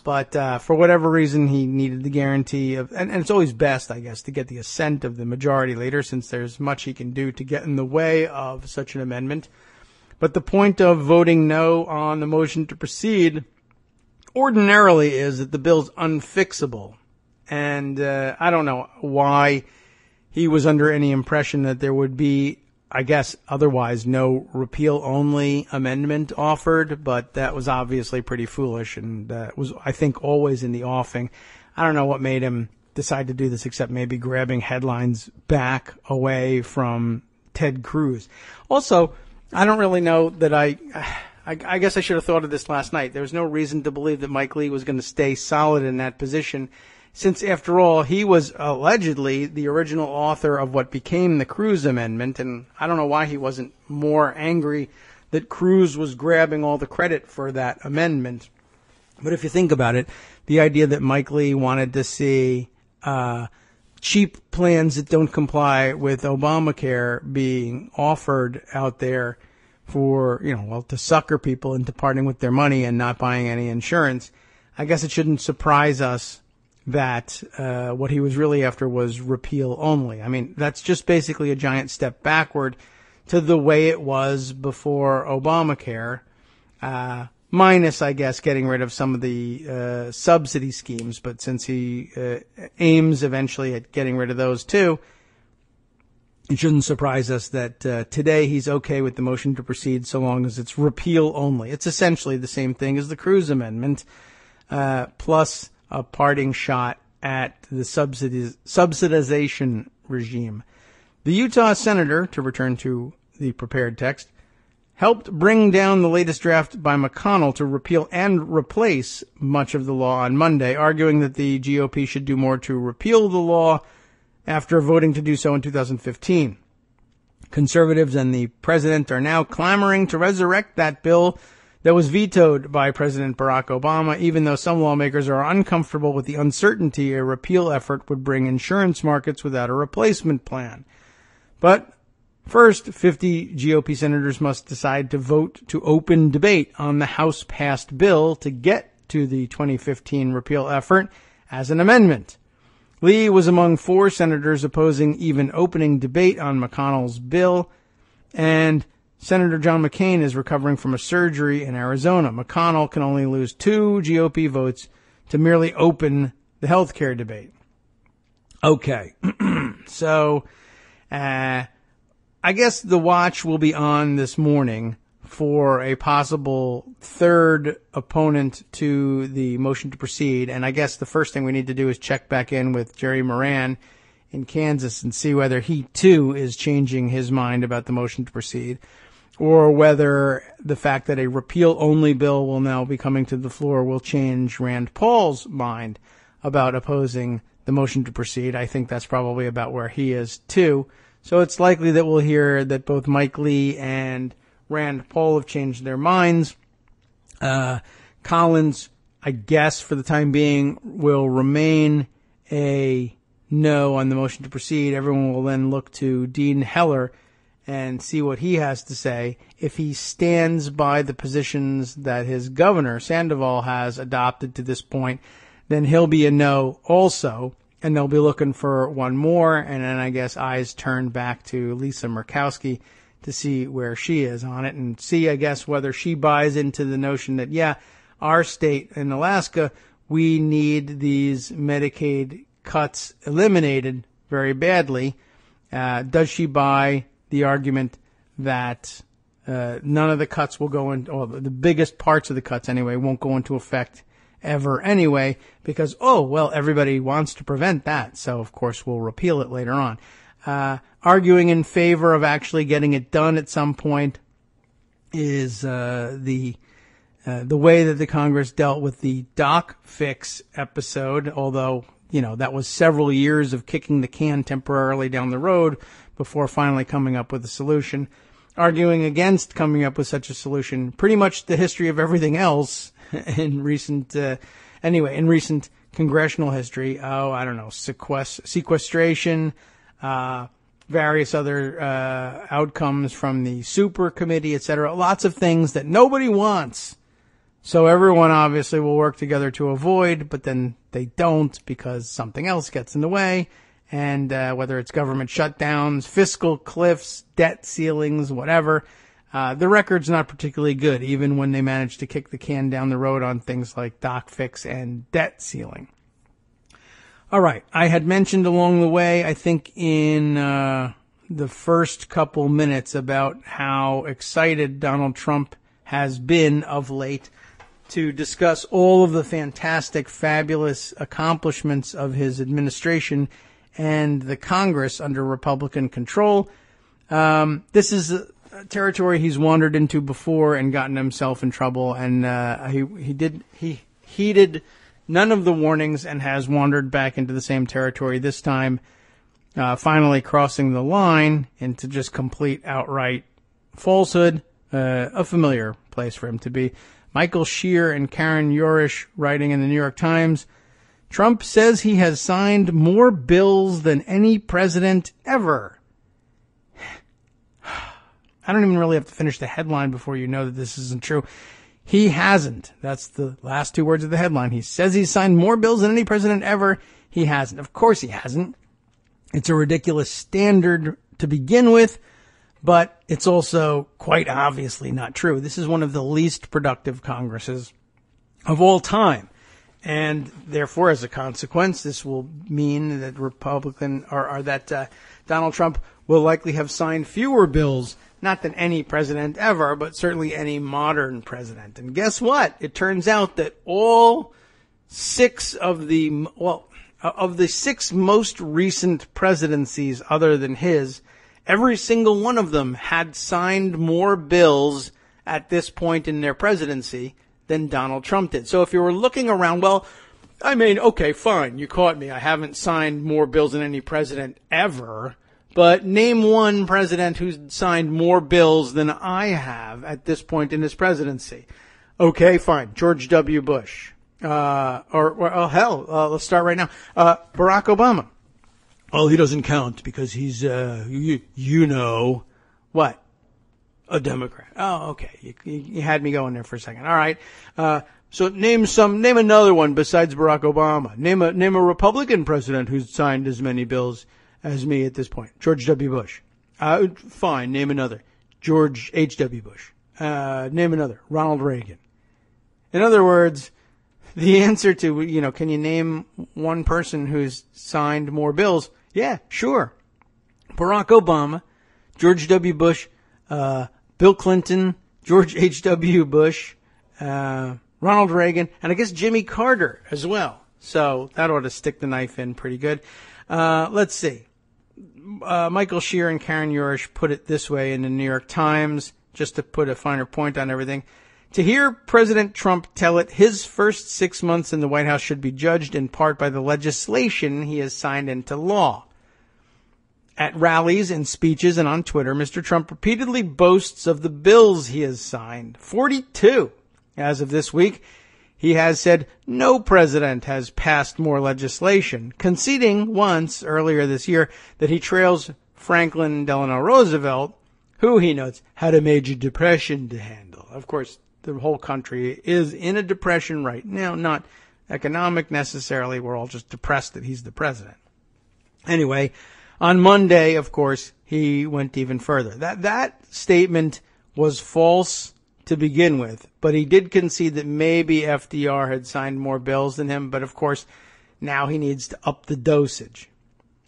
C: but for whatever reason, he needed the guarantee of, and it's always best, I guess, to get the assent of the majority leader, since there's much he can do to get in the way of such an amendment. But the point of voting no on the motion to proceed ordinarily is that the bill's unfixable. And I don't know why he was under any impression that there would be, I guess, otherwise no repeal-only amendment offered, but that was obviously pretty foolish, and was, I think, always in the offing. I don't know what made him decide to do this, except maybe grabbing headlines back away from Ted Cruz. Also, I don't really know that I guess I should have thought of this last night. There was no reason to believe that Mike Lee was going to stay solid in that position, since, after all, he was allegedly the original author of what became the Cruz Amendment, and I don't know why he wasn't more angry that Cruz was grabbing all the credit for that amendment. But if you think about it, the idea that Mike Lee wanted to see cheap plans that don't comply with Obamacare being offered out there for, to sucker people into parting with their money and not buying any insurance, I guess it shouldn't surprise us that what he was really after was repeal only. I mean, that's just basically a giant step backward to the way it was before Obamacare, minus, I guess, getting rid of some of the subsidy schemes. But since he aims eventually at getting rid of those too, it shouldn't surprise us that today he's okay with the motion to proceed so long as it's repeal only. It's essentially the same thing as the Cruz Amendment, plus a parting shot at the subsidization regime. The Utah senator, to return to the prepared text, helped bring down the latest draft by McConnell to repeal and replace much of the law on Monday, arguing that the GOP should do more to repeal the law after voting to do so in 2015. Conservatives and the president are now clamoring to resurrect that bill that was vetoed by President Barack Obama, even though some lawmakers are uncomfortable with the uncertainty a repeal effort would bring insurance markets without a replacement plan. But first, 50 GOP senators must decide to vote to open debate on the House-passed bill to get to the 2015 repeal effort as an amendment. Lee was among 4 senators opposing even opening debate on McConnell's bill, and Senator John McCain is recovering from a surgery in Arizona. McConnell can only lose 2 GOP votes to merely open the health care debate. Okay, so I guess the watch will be on this morning for a possible third opponent to the motion to proceed, and I guess the first thing we need to do is check back in with Jerry Moran in Kansas and see whether he too is changing his mind about the motion to proceed, or whether the fact that a repeal-only bill will now be coming to the floor will change Rand Paul's mind about opposing the motion to proceed. I think that's probably about where he is, too. So it's likely that we'll hear that both Mike Lee and Rand Paul have changed their minds. Collins, I guess, for the time being, will remain a no on the motion to proceed. Everyone will then look to Dean Heller and see what he has to say. If he stands by the positions that his governor, Sandoval, has adopted to this point, then he'll be a no also, and they'll be looking for one more, and then I guess eyes turn back to Lisa Murkowski to see where she is on it, and see, I guess, whether she buys into the notion that, yeah, our state in Alaska, we need these Medicaid cuts eliminated very badly. Does she buy the argument that none of the cuts will go in, or the biggest parts of the cuts anyway, won't go into effect ever anyway, because, everybody wants to prevent that, so of course we'll repeal it later on. Arguing in favor of actually getting it done at some point is the way that the Congress dealt with the Doc Fix episode, although, that was several years of kicking the can temporarily down the road before finally coming up with a solution. Arguing against coming up with such a solution, pretty much the history of everything else in recent congressional history. Sequestration, various other outcomes from the super committee, etc. Lots of things that nobody wants. So everyone obviously will work together to avoid, but then they don't because something else gets in the way. And whether it's government shutdowns, fiscal cliffs, debt ceilings, whatever, the record's not particularly good, even when they manage to kick the can down the road on things like Doc Fix and debt ceiling. All right. I had mentioned along the way, I think in the first couple minutes, about how excited Donald Trump has been of late to discuss all of the fantastic, fabulous accomplishments of his administration and the Congress under Republican control. This is a territory he's wandered into before and gotten himself in trouble, and he heeded none of the warnings and has wandered back into the same territory, this time finally crossing the line into just complete outright falsehood, a familiar place for him to be. Michael Shear and Karen Yorish writing in the New York Times, Trump says he has signed more bills than any president ever. I don't even really have to finish the headline before you know that this isn't true. He hasn't. That's the last two words of the headline. He says he's signed more bills than any president ever. He hasn't. Of course he hasn't. It's a ridiculous standard to begin with, but it's also quite obviously not true. This is one of the least productive Congresses of all time. And therefore, as a consequence, this will mean that Donald Trump will likely have signed fewer bills, not than any president ever, but certainly any modern president. And guess what? It turns out that all of the 6 most recent presidencies other than his, every single one of them had signed more bills at this point in their presidency than Donald Trump did. So if you were looking around, well, I mean, okay, fine, you caught me. I haven't signed more bills than any president ever, but name one president who's signed more bills than I have at this point in his presidency. Okay, fine, George W. Bush. Let's start right now. Barack Obama. Well, he doesn't count because he's, what? A Democrat. Oh, okay. You had me going there for a second. All right. So name another one besides Barack Obama. Name a Republican president who's signed as many bills as me at this point. George W. Bush. Fine. Name another. George H.W. Bush. Name another. Ronald Reagan. In other words, the answer to, can you name one person who's signed more bills? Yeah, sure. Barack Obama, George W. Bush, Bill Clinton, George H.W. Bush, Ronald Reagan, and I guess Jimmy Carter as well. So that ought to stick the knife in pretty good. Let's see. Michael Shear and Karen Yorish put it this way in the New York Times, just to put a finer point on everything. To hear President Trump tell it, his first 6 months in the White House should be judged in part by the legislation he has signed into law. At rallies and speeches and on Twitter, Mr. Trump repeatedly boasts of the bills he has signed. 42. As of this week, he has said no president has passed more legislation, conceding once earlier this year that he trails Franklin Delano Roosevelt, who, he notes, had a major depression to handle. Of course, the whole country is in a depression right now, not economic necessarily. We're all just depressed that he's the president. Anyway, on Monday, of course, he went even further. That statement was false to begin with, but he did concede that maybe FDR had signed more bills than him, but of course, now he needs to up the dosage.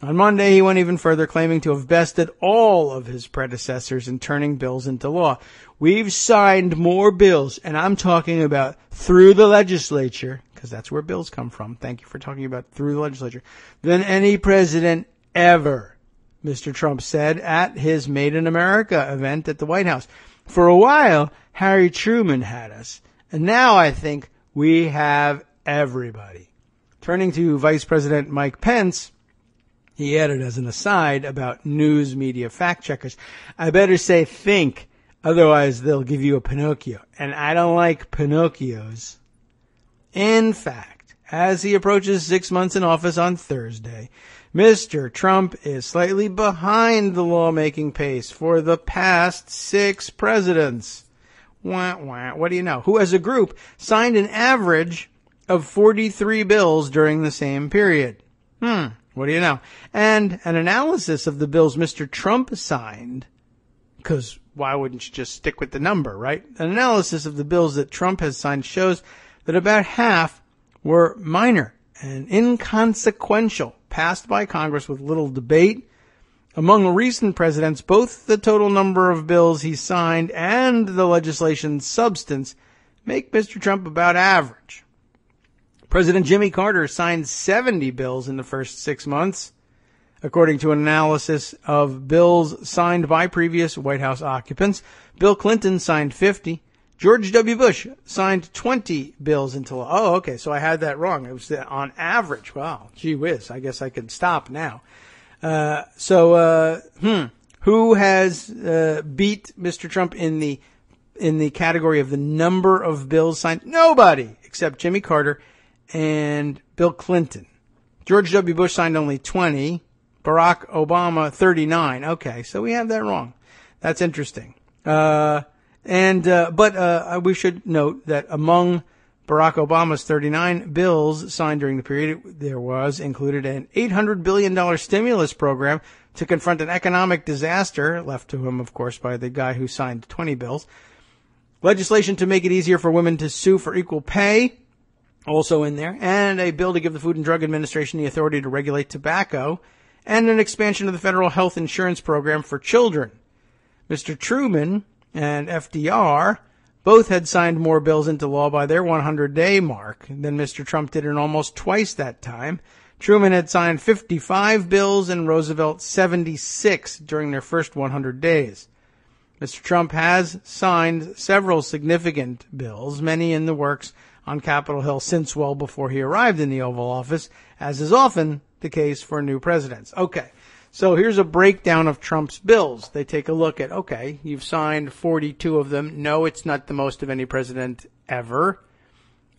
C: On Monday, he went even further, claiming to have bested all of his predecessors in turning bills into law. We've signed more bills, and I'm talking about through the legislature, because that's where bills come from. Thank you for talking about through the legislature, than any president ever, Mr. Trump said at his Made in America event at the White House. For a while, Harry Truman had us, and now I think we have everybody. Turning to Vice President Mike Pence, he added as an aside about news media fact checkers, I better say think, otherwise they'll give you a Pinocchio. And I don't like Pinocchios. In fact, as he approaches 6 months in office on Thursday, Mr. Trump is slightly behind the lawmaking pace for the past 6 presidents. Wah, wah. What do you know? Who as a group signed an average of 43 bills during the same period. What do you know? And an analysis of the bills Mr. Trump signed, because why wouldn't you just stick with the number, right? An analysis of the bills that Trump has signed shows that about half were minor and inconsequential, passed by Congress with little debate. Among recent presidents, both the total number of bills he signed and the legislation's substance make Mr. Trump about average. President Jimmy Carter signed 70 bills in the first 6 months, according to an analysis of bills signed by previous White House occupants. Bill Clinton signed 50. George W. Bush signed 20 bills into law. Oh, okay, so I had that wrong. It was on average. Wow, gee whiz, I guess I could stop now. Who has beat Mr. Trump in the category of the number of bills signed? Nobody, except Jimmy Carter and Bill Clinton. George W. Bush signed only 20. Barack Obama, 39. Okay, so we have that wrong. That's interesting. And but we should note that among Barack Obama's 39 bills signed during the period, there was included an $800 billion stimulus program to confront an economic disaster, left to him, of course, by the guy who signed 20 bills. Legislation to make it easier for women to sue for equal pay, also in there. And a bill to give the Food and Drug Administration the authority to regulate tobacco. And an expansion of the federal health insurance program for children. Mr. Truman and FDR both had signed more bills into law by their 100-day mark than Mr. Trump did in almost twice that time. Truman had signed 55 bills and Roosevelt 76 during their first 100 days. Mr. Trump has signed several significant bills, many in the works on Capitol Hill since well before he arrived in the Oval Office, as is often the case for new presidents. Okay. So here's a breakdown of Trump's bills. They take a look at, okay, you've signed 42 of them. No, it's not the most of any president ever.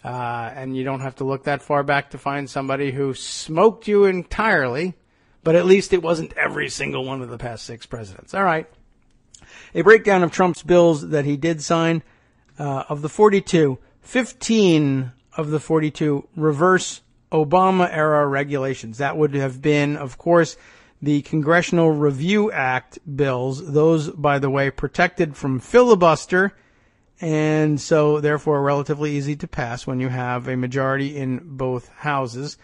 C: And you don't have to look that far back to find somebody who smoked you entirely, but at least it wasn't every single one of the past 6 presidents. All right. A breakdown of Trump's bills that he did sign, of the 42, 15 of the 42 reverse Obama-era regulations. That would have been, of course, the Congressional Review Act bills. Those, by the way, protected from filibuster, and so therefore relatively easy to pass when you have a majority in both houses.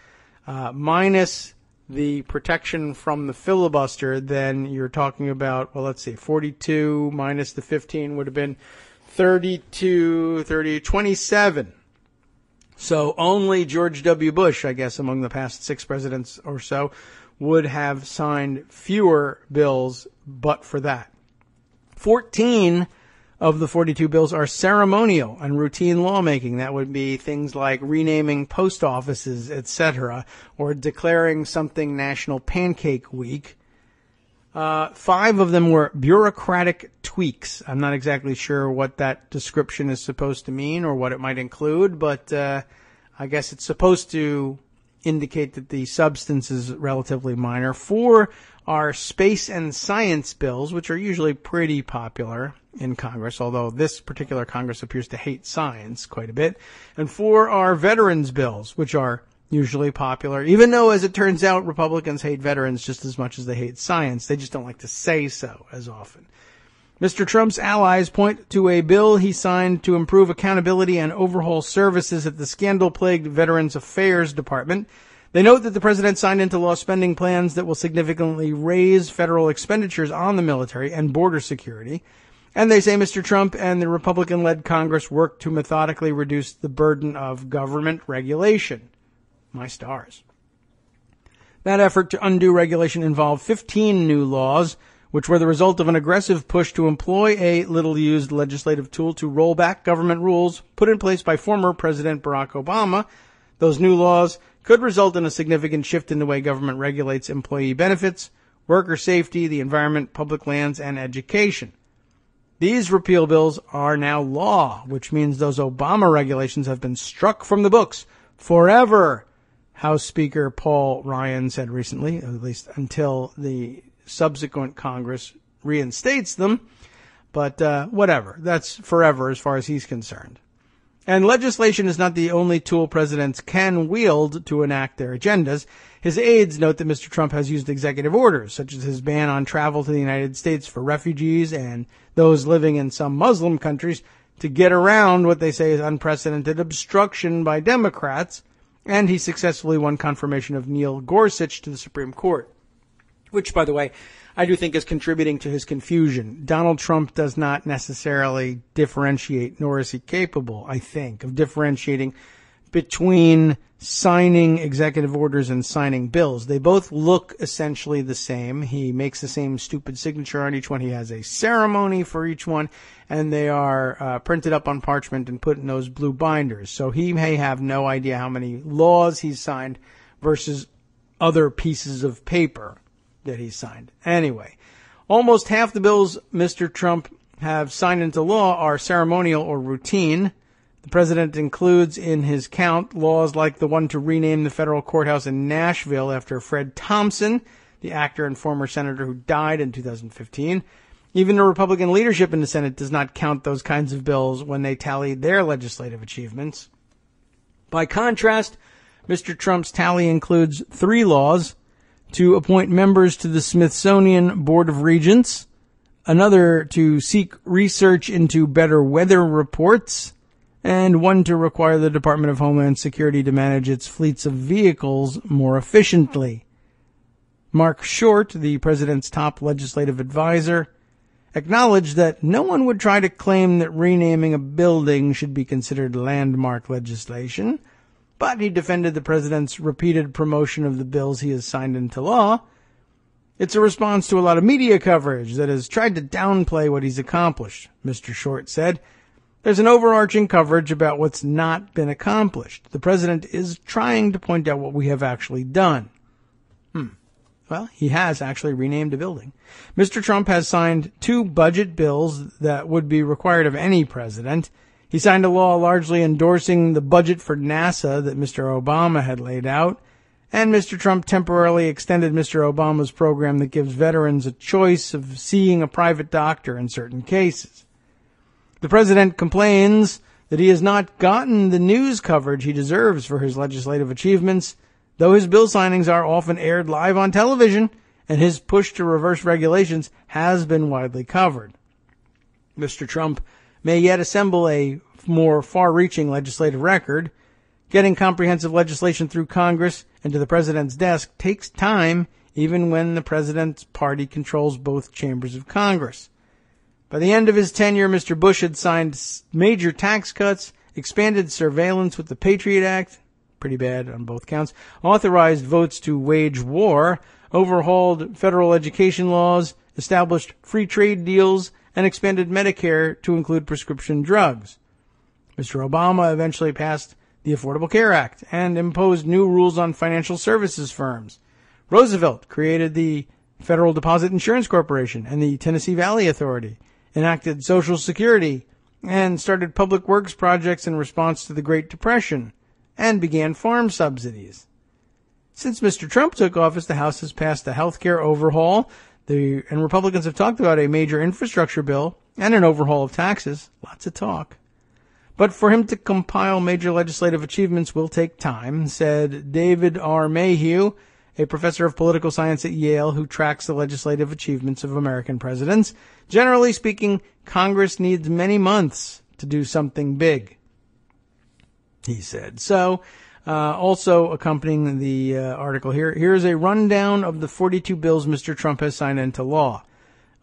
C: Minus the protection from the filibuster, then you're talking about, well, let's see, 42 minus the 15 would have been 27. So only George W. Bush, I guess, among the past 6 presidents or so, would have signed fewer bills but for that. 14 of the 42 bills are ceremonial and routine lawmaking. That would be things like renaming post offices, etc., or declaring something National Pancake Week. 5 of them were bureaucratic tweaks. I'm not exactly sure what that description is supposed to mean or what it might include, but I guess it's supposed to indicate that the substance is relatively minor. 4 are space and science bills, which are usually pretty popular in Congress, although this particular Congress appears to hate science quite a bit. And 4 are veterans bills, which are usually popular, even though, as it turns out, Republicans hate veterans just as much as they hate science. They just don't like to say so as often. Mr. Trump's allies point to a bill he signed to improve accountability and overhaul services at the scandal-plagued Veterans Affairs Department. They note that the president signed into law spending plans that will significantly raise federal expenditures on the military and border security. And they say Mr. Trump and the Republican-led Congress worked to methodically reduce the burden of government regulation. My stars. That effort to undo regulation involved 15 new laws, which were the result of an aggressive push to employ a little-used legislative tool to roll back government rules put in place by former President Barack Obama. Those new laws could result in a significant shift in the way government regulates employee benefits, worker safety, the environment, public lands, and education. These repeal bills are now law, which means those Obama regulations have been struck from the books forever, House Speaker Paul Ryan said recently, at least until the subsequent Congress reinstates them. But whatever. That's forever as far as he's concerned. And legislation is not the only tool presidents can wield to enact their agendas. His aides note that Mr. Trump has used executive orders, such as his ban on travel to the United States for refugees and those living in some Muslim countries, to get around what they say is unprecedented obstruction by Democrats. And he successfully won confirmation of Neil Gorsuch to the Supreme Court, which, by the way, I do think is contributing to his confusion. Donald Trump does not necessarily differentiate, nor is he capable, I think, of differentiating between signing executive orders and signing bills. They both look essentially the same. He makes the same stupid signature on each one. He has a ceremony for each one, and they are printed up on parchment and put in those blue binders. So he may have no idea how many laws he's signed versus other pieces of paper that he signed. Anyway, almost half the bills Mr. Trump have signed into law are ceremonial or routine. The president includes in his count laws like the one to rename the federal courthouse in Nashville after Fred Thompson, the actor and former senator who died in 2015, Even the Republican leadership in the Senate does not count those kinds of bills when they tally their legislative achievements. By contrast, Mr. Trump's tally includes 3 laws: to appoint members to the Smithsonian Board of Regents, another to seek research into better weather reports, and one to require the Department of Homeland Security to manage its fleets of vehicles more efficiently. Mark Short, the president's top legislative advisor, acknowledged that no one would try to claim that renaming a building should be considered landmark legislation, but he defended the president's repeated promotion of the bills he has signed into law. It's a response to a lot of media coverage that has tried to downplay what he's accomplished, Mr. Short said. There's an overarching coverage about what's not been accomplished. The president is trying to point out what we have actually done. Well, he has actually renamed a building. Mr. Trump has signed 2 budget bills that would be required of any president. He signed a law largely endorsing the budget for NASA that Mr. Obama had laid out. And Mr. Trump temporarily extended Mr. Obama's program that gives veterans a choice of seeing a private doctor in certain cases. The president complains that he has not gotten the news coverage he deserves for his legislative achievements, though his bill signings are often aired live on television, and his push to reverse regulations has been widely covered. Mr. Trump may yet assemble a more far-reaching legislative record. Getting comprehensive legislation through Congress and to the president's desk takes time, even when the president's party controls both chambers of Congress. By the end of his tenure, Mr. Bush had signed major tax cuts, expanded surveillance with the Patriot Act, pretty bad on both counts, authorized votes to wage war, overhauled federal education laws, established free trade deals, and expanded Medicare to include prescription drugs. Mr. Obama eventually passed the Affordable Care Act and imposed new rules on financial services firms. Roosevelt created the Federal Deposit Insurance Corporation and the Tennessee Valley Authority, enacted Social Security, and started public works projects in response to the Great Depression, and began farm subsidies. Since Mr. Trump took office, the House has passed a health care overhaul, and Republicans have talked about a major infrastructure bill and an overhaul of taxes. Lots of talk. But for him to compile major legislative achievements will take time, said David R. Mayhew, a professor of political science at Yale who tracks the legislative achievements of American presidents. Generally speaking, Congress needs many months to do something big, he said. So, also accompanying the article here's a rundown of the 42 bills Mr. Trump has signed into law.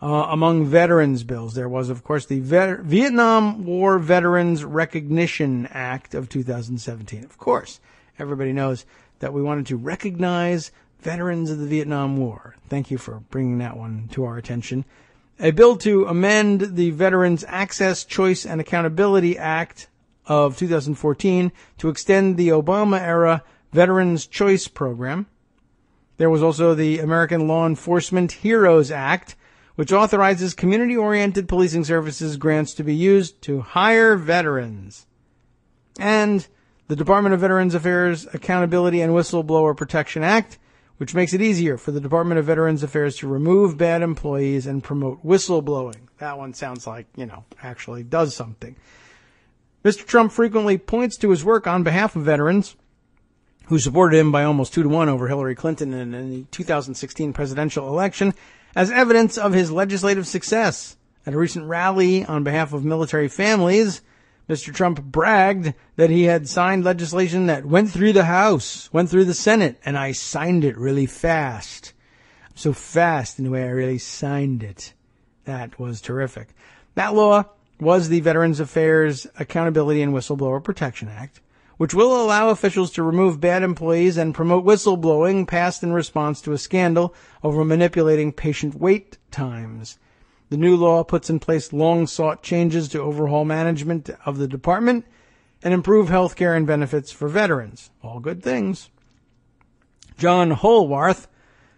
C: Among veterans bills, there was, of course, the Vietnam War Veterans Recognition Act of 2017. Of course, everybody knows that we wanted to recognize veterans of the Vietnam War. Thank you for bringing that one to our attention. A bill to amend the Veterans Access, Choice, and Accountability Act of 2014 to extend the Obama-era Veterans Choice Program. There was also the American Law Enforcement Heroes Act, which authorizes community-oriented policing services grants to be used to hire veterans. And the Department of Veterans Affairs Accountability and Whistleblower Protection Act, which makes it easier for the Department of Veterans Affairs to remove bad employees and promote whistleblowing. That one sounds like, actually does something. Mr. Trump frequently points to his work on behalf of veterans who supported him by almost 2-1 over Hillary Clinton in the 2016 presidential election as evidence of his legislative success. At a recent rally on behalf of military families, Mr. Trump bragged that he had signed legislation that went through the House, went through the Senate, and I signed it really fast. I'm so fast in the way I really signed it. That was terrific. That law was the Veterans Affairs Accountability and Whistleblower Protection Act, which will allow officials to remove bad employees and promote whistleblowing passed in response to a scandal over manipulating patient wait times. The new law puts in place long-sought changes to overhaul management of the department and improve health care and benefits for veterans. All good things. John Holwarth,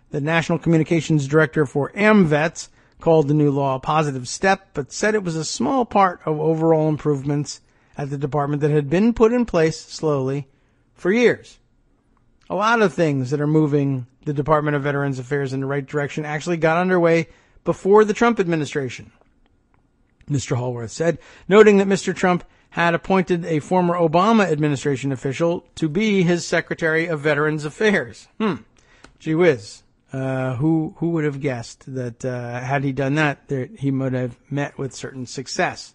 C: the National Communications Director for AMVETS, called the new law a positive step, but said it was a small part of overall improvements at the department that had been put in place slowly for years. A lot of things that are moving the Department of Veterans Affairs in the right direction actually got underway before the Trump administration, Mr. Hallworth said, noting that Mr. Trump had appointed a former Obama administration official to be his Secretary of Veterans Affairs. Gee whiz. Who would have guessed that had he done that, he would have met with certain success?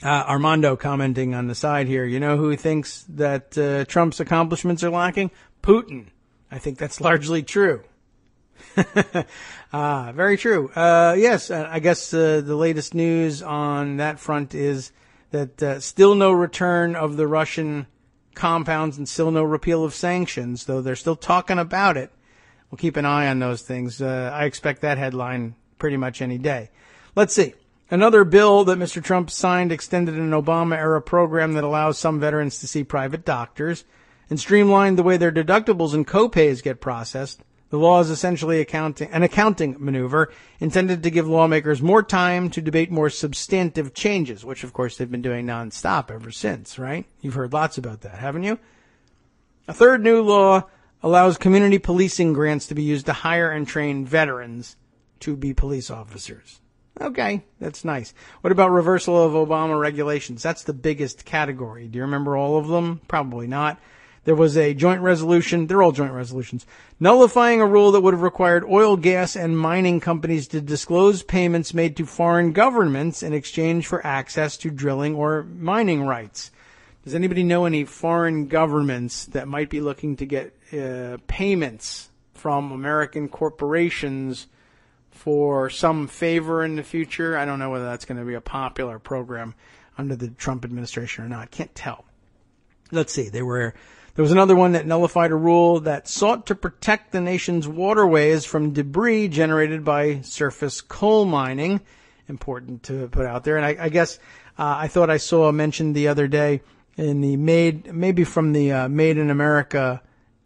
C: Armando commenting on the side here, you know who thinks that Trump's accomplishments are lacking? Putin. I think that's largely true. Very true. Yes, I guess the latest news on that front is that still no return of the Russian compounds and still no repeal of sanctions, though they're still talking about it. We'll keep an eye on those things. I expect that headline pretty much any day. Let's see. Another bill that Mr. Trump signed extended an Obama-era program that allows some veterans to see private doctors and streamlined the way their deductibles and copays get processed. The law is essentially an accounting maneuver intended to give lawmakers more time to debate more substantive changes, which, of course, they've been doing nonstop ever since, right? You've heard lots about that, haven't you? A third new law allows community policing grants to be used to hire and train veterans to be police officers. Okay, that's nice. What about reversal of Obama regulations? That's the biggest category. Do you remember all of them? Probably not. There was a joint resolution, they're all joint resolutions, nullifying a rule that would have required oil, gas, and mining companies to disclose payments made to foreign governments in exchange for access to drilling or mining rights. Does anybody know any foreign governments that might be looking to get payments from American corporations for some favor in the future? I don't know whether that's going to be a popular program under the Trump administration or not. Can't tell. Let's see. There was another one that nullified a rule that sought to protect the nation's waterways from debris generated by surface coal mining. Important to put out there. And I guess I thought I saw mentioned the other day in the Made in America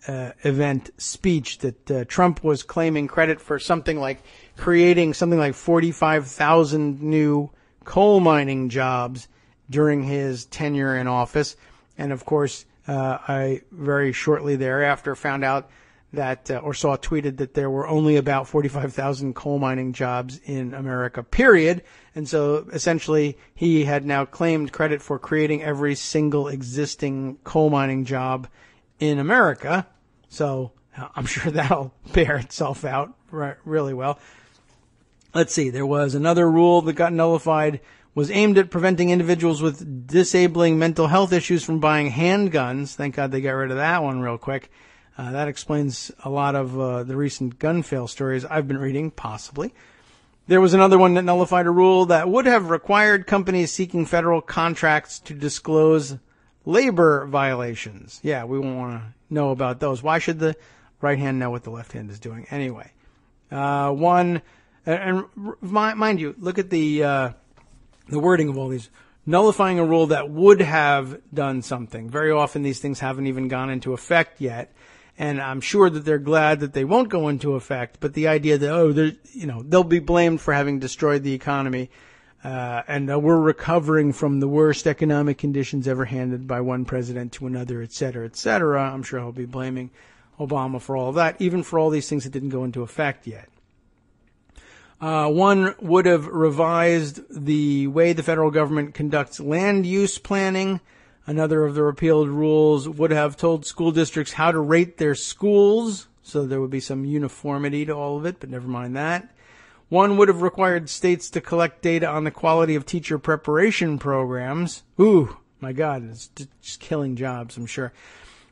C: event speech that Trump was claiming credit for something like creating something like 45,000 new coal mining jobs during his tenure in office. And of course, I very shortly thereafter found out that, or saw tweeted that there were only about 45,000 coal mining jobs in America, period. And so essentially he had now claimed credit for creating every single existing coal mining job in America. So I'm sure that'll bear itself out really well. Let's see. There was another rule that got nullified, was aimed at preventing individuals with disabling mental health issues from buying handguns. Thank God they got rid of that one real quick. That explains a lot of the recent gun fail stories I've been reading, possibly. There was another one that nullified a rule that would have required companies seeking federal contracts to disclose labor violations. Yeah, we won't want to know about those. Why should the right hand know what the left hand is doing anyway? Mind you, look at the wording of all these. Nullifying a rule that would have done something. Very often these things haven't even gone into effect yet. And I'm sure that they're glad that they won't go into effect. But the idea that, they'll be blamed for having destroyed the economy. And we're recovering from the worst economic conditions ever handed by one president to another, et cetera, et cetera. I'm sure he'll be blaming Obama for all of that, even for all these things that didn't go into effect yet. One would have revised the way the federal government conducts land use planning. Another of the repealed rules would have told school districts how to rate their schools, so there would be some uniformity to all of it, but never mind that. One would have required states to collect data on the quality of teacher preparation programs. Ooh, my God, it's just killing jobs, I'm sure.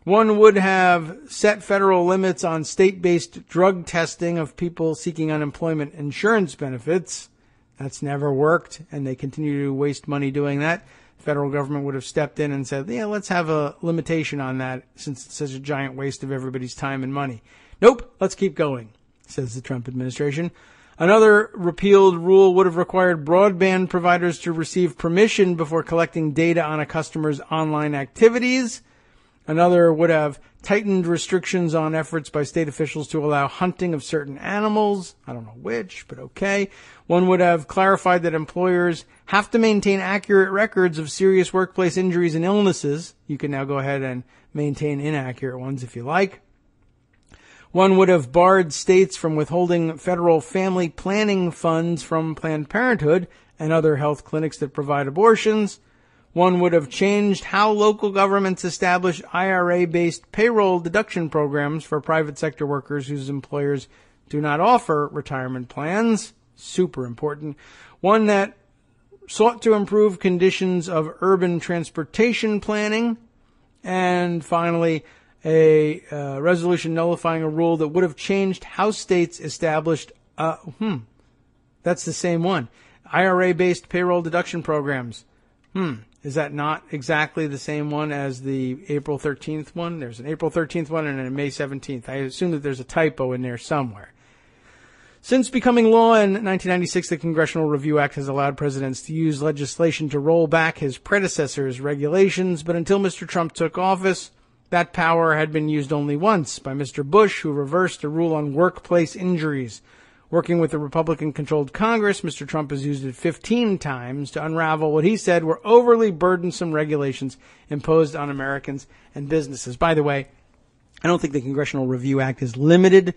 C: One would have set federal limits on state-based drug testing of people seeking unemployment insurance benefits. That's never worked, and they continue to waste money doing that. The federal government would have stepped in and said, yeah, let's have a limitation on that since it's such a giant waste of everybody's time and money. Nope, let's keep going, says the Trump administration. Another repealed rule would have required broadband providers to receive permission before collecting data on a customer's online activities. Another would have tightened restrictions on efforts by state officials to allow hunting of certain animals. I don't know which, but okay. One would have clarified that employers have to maintain accurate records of serious workplace injuries and illnesses. You can now go ahead and maintain inaccurate ones if you like. One would have barred states from withholding federal family planning funds from Planned Parenthood and other health clinics that provide abortions. One would have changed how local governments establish IRA-based payroll deduction programs for private sector workers whose employers do not offer retirement plans. Super important. One that sought to improve conditions of urban transportation planning. And finally, a resolution nullifying a rule that would have changed how states established, that's the same one. IRA-based payroll deduction programs. Is that not exactly the same one as the April 13th one? There's an April 13th one and a May 17th. I assume that there's a typo in there somewhere. Since becoming law in 1996, the Congressional Review Act has allowed presidents to use legislation to roll back his predecessors' regulations, but until Mr. Trump took office, that power had been used only once by Mr. Bush, who reversed a rule on workplace injuries. Working with the Republican-controlled Congress, Mr. Trump has used it 15 times to unravel what he said were overly burdensome regulations imposed on Americans and businesses. By the way, I don't think the Congressional Review Act is limited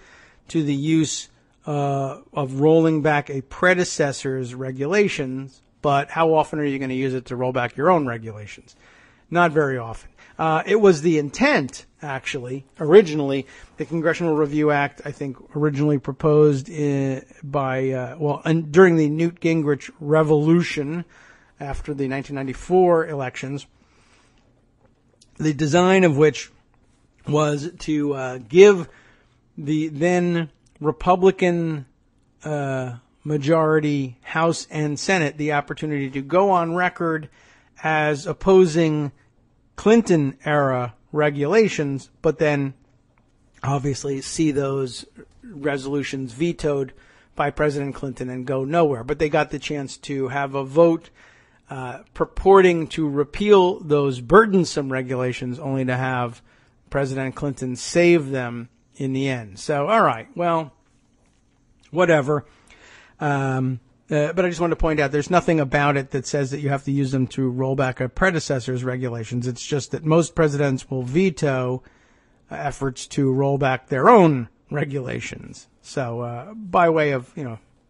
C: to the use of rolling back a predecessor's regulations, but how often are you going to use it to roll back your own regulations? Not very often. It was the intent, actually, originally. The Congressional Review Act, I think, originally proposed during the Newt Gingrich revolution after the 1994 elections, the design of which was to give the then Republican majority House and Senate the opportunity to go on record as opposing Clinton-era regulations, but then obviously see those resolutions vetoed by President Clinton and go nowhere. But they got the chance to have a vote purporting to repeal those burdensome regulations, only to have President Clinton save them in the end. So, all right, well, whatever. But I just wanted to point out there's nothing about it that says that you have to use them to roll back a predecessor's regulations. It's just that most presidents will veto efforts to roll back their own regulations. So, by way of,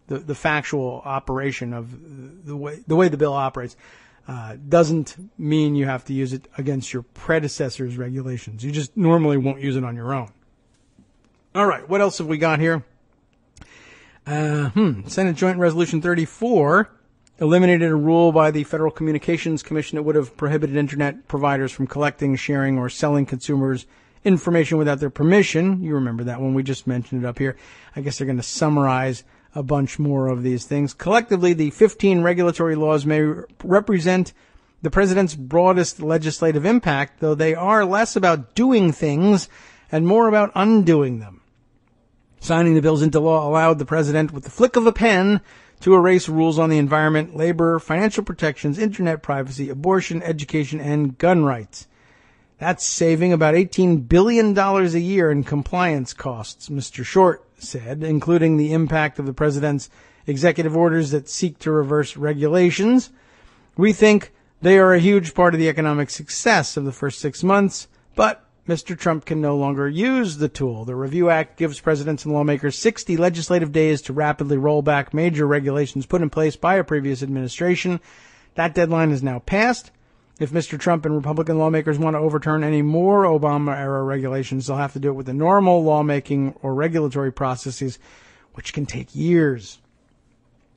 C: the factual operation of the way the bill operates, doesn't mean you have to use it against your predecessor's regulations. You just normally won't use it on your own. All right, what else have we got here? Senate Joint Resolution 34 eliminated a rule by the Federal Communications Commission that would have prohibited Internet providers from collecting, sharing, or selling consumers' information without their permission. You remember that one. We just mentioned it up here. I guess they're going to summarize a bunch more of these things. Collectively, the 15 regulatory laws may represent the president's broadest legislative impact, though they are less about doing things and more about undoing them. Signing the bills into law allowed the president, with the flick of a pen, to erase rules on the environment, labor, financial protections, internet privacy, abortion, education, and gun rights. That's saving about $18 billion a year in compliance costs, Mr. Short said, including the impact of the president's executive orders that seek to reverse regulations. We think they are a huge part of the economic success of the first 6 months, but Mr. Trump can no longer use the tool. The Review Act gives presidents and lawmakers 60 legislative days to rapidly roll back major regulations put in place by a previous administration. That deadline is now passed. If Mr. Trump and Republican lawmakers want to overturn any more Obama-era regulations, they'll have to do it with the normal lawmaking or regulatory processes, which can take years.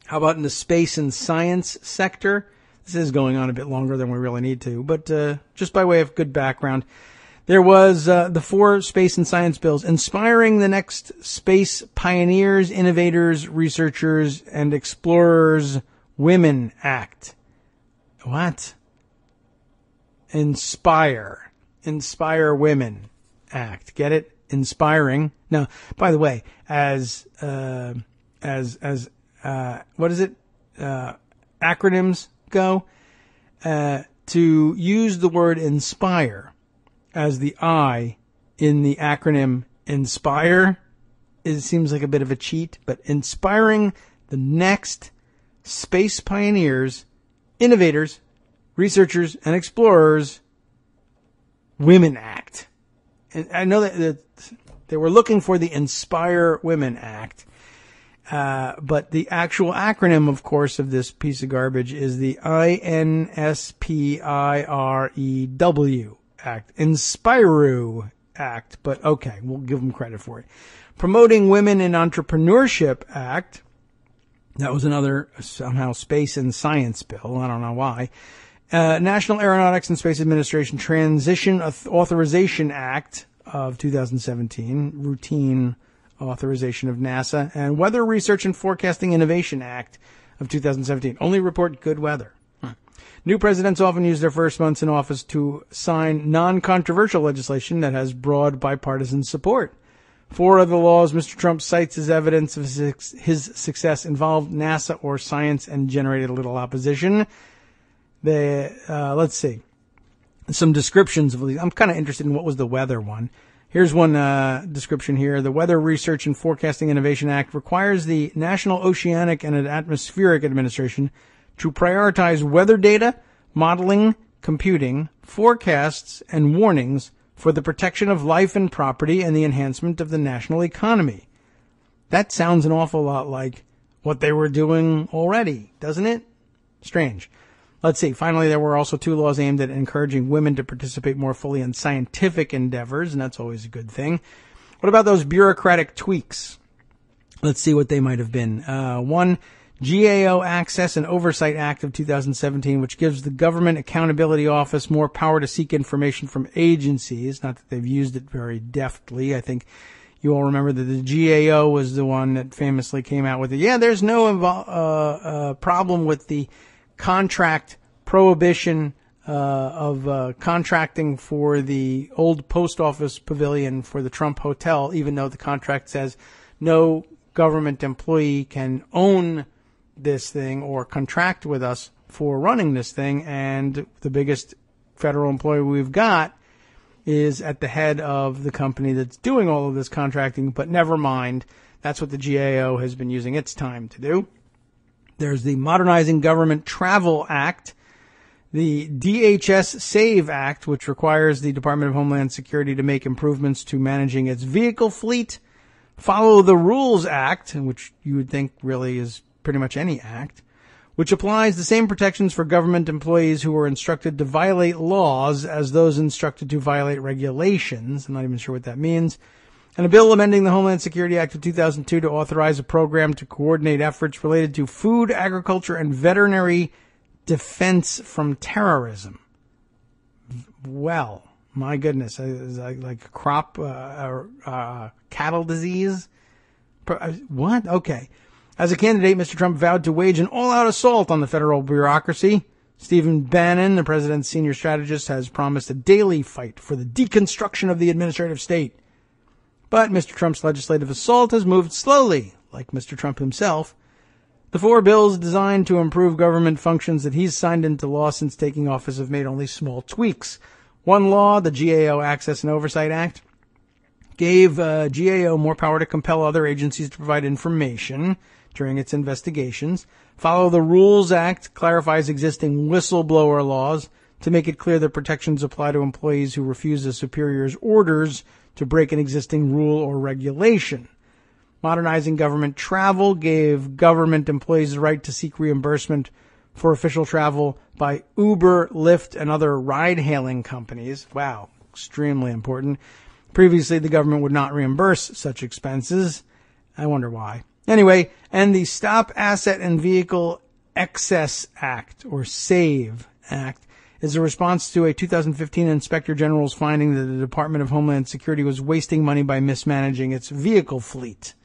C: How about in the space and science sector? This is going on a bit longer than we really need to, but just by way of good background, there was the 4 space and science bills inspiring the next space pioneers, innovators, researchers, and explorers Women Act. What? Inspire Women Act. Get it? Inspiring. Now, by the way, as what is it? Acronyms go, to use the word inspire as the I in the acronym INSPIRE, it seems like a bit of a cheat, but inspiring the next space pioneers, innovators, researchers, and explorers Women Act. And I know that They were looking for the Inspire Women Act. But the actual acronym, of course, of this piece of garbage is the INSPIREW Act. Inspiru Act. But okay, we'll give them credit for it. Promoting Women in Entrepreneurship Act. That was another somehow space and science bill. I don't know why. National Aeronautics and Space Administration Transition Authorization Act of 2017. Routine authorization of NASA. And Weather Research and Forecasting Innovation Act of 2017. Only report good weather. New presidents often use their first months in office to sign non-controversial legislation that has broad bipartisan support. 4 of the laws Mr. Trump cites as evidence of his success involved NASA or science and generated little opposition. Let's see. Some descriptions of these. I'm kind of interested in what was the weather one. Here's one description here. The Weather Research and Forecasting Innovation Act requires the National Oceanic and Atmospheric Administration to prioritize weather data, modeling, computing, forecasts, and warnings for the protection of life and property and the enhancement of the national economy. That sounds an awful lot like what they were doing already, doesn't it? Strange. Let's see. Finally, there were also 2 laws aimed at encouraging women to participate more fully in scientific endeavors, and that's always a good thing. What about those bureaucratic tweaks? Let's see what they might have been. One, GAO Access and Oversight Act of 2017, which gives the Government Accountability Office more power to seek information from agencies. Not that they've used it very deftly. I think you all remember that the GAO was the one that famously came out with it. Yeah, there's no problem with the contract prohibition of contracting for the old post office pavilion for the Trump Hotel, even though the contract says no government employee can own this thing or contract with us for running this thing. And the biggest federal employee we've got is at the head of the company that's doing all of this contracting, but never mind. That's what the GAO has been using its time to do. There's the Modernizing Government Travel Act, the DHS SAVE Act, which requires the Department of Homeland Security to make improvements to managing its vehicle fleet, Follow the Rules Act, which you would think really is pretty much any act, which applies the same protections for government employees who are instructed to violate laws as those instructed to violate regulations. I'm not even sure what that means. And a bill amending the Homeland Security Act of 2002 to authorize a program to coordinate efforts related to food, agriculture, and veterinary defense from terrorism. Well, my goodness, like crop, cattle disease? What? Okay. As a candidate, Mr. Trump vowed to wage an all-out assault on the federal bureaucracy. Stephen Bannon, the president's senior strategist, has promised a daily fight for the deconstruction of the administrative state. But Mr. Trump's legislative assault has moved slowly, like Mr. Trump himself. The 4 bills designed to improve government functions that he's signed into law since taking office have made only small tweaks. One law, the GAO Access and Oversight Act, gave GAO more power to compel other agencies to provide information during its investigations. Follow the Rules Act clarifies existing whistleblower laws to make it clear that protections apply to employees who refuse a superior's orders to break an existing rule or regulation. Modernizing Government Travel gave government employees the right to seek reimbursement for official travel by Uber, Lyft, and other ride-hailing companies. Wow, extremely important. Previously, the government would not reimburse such expenses. I wonder why. Anyway, and the Stop Asset and Vehicle Excess Act, or SAVE Act, is a response to a 2015 Inspector General's finding that the Department of Homeland Security was wasting money by mismanaging its vehicle fleet.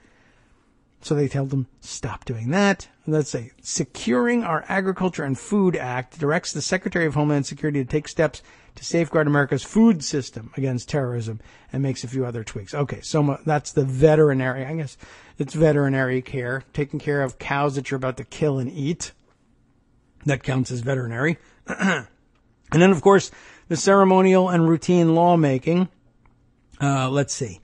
C: So they told them, stop doing that. Let's say, Securing Our Agriculture and Food Act directs the Secretary of Homeland Security to take steps to safeguard America's food system against terrorism, and makes a few other tweaks. Okay, so that's the veterinary, I guess it's veterinary care, taking care of cows that you're about to kill and eat. That counts as veterinary. And then, of course, the ceremonial and routine lawmaking. Let's see.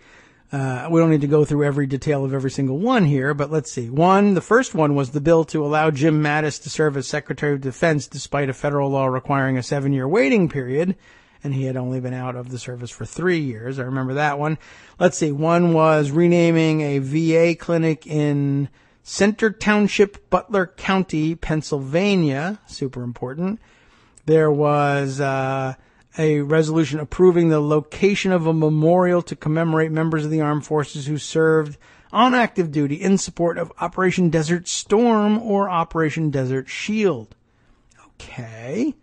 C: We don't need to go through every detail of every single one here, but let's see. The first one was the bill to allow Jim Mattis to serve as Secretary of Defense despite a federal law requiring a 7-year waiting period. and he had only been out of the service for 3 years. I remember that one. Let's see. One was renaming a VA clinic in Center Township, Butler County, Pennsylvania. Super important. There was a resolution approving the location of a memorial to commemorate members of the armed forces who served on active duty in support of Operation Desert Storm or Operation Desert Shield. Okay.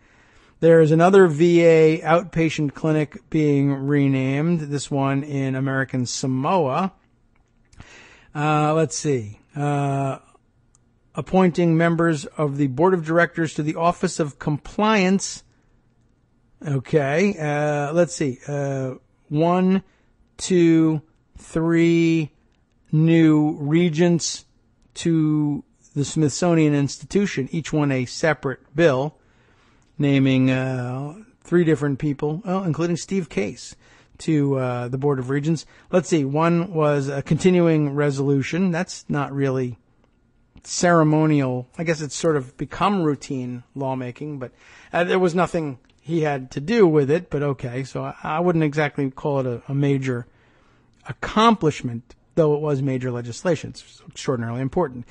C: There's another VA outpatient clinic being renamed, this one in American Samoa. Let's see. Appointing members of the board of directors to the Office of Compliance. Okay. Let's see. 1, 2, 3 new regents to the Smithsonian Institution, each one a separate bill, naming 3 different people, including Steve Case, to the Board of Regents. Let's see, one was a continuing resolution. That's not really ceremonial. I guess it's sort of become routine lawmaking, but there was nothing he had to do with it, but okay. So I wouldn't exactly call it a major accomplishment, though it was major legislation. It's extraordinarily important.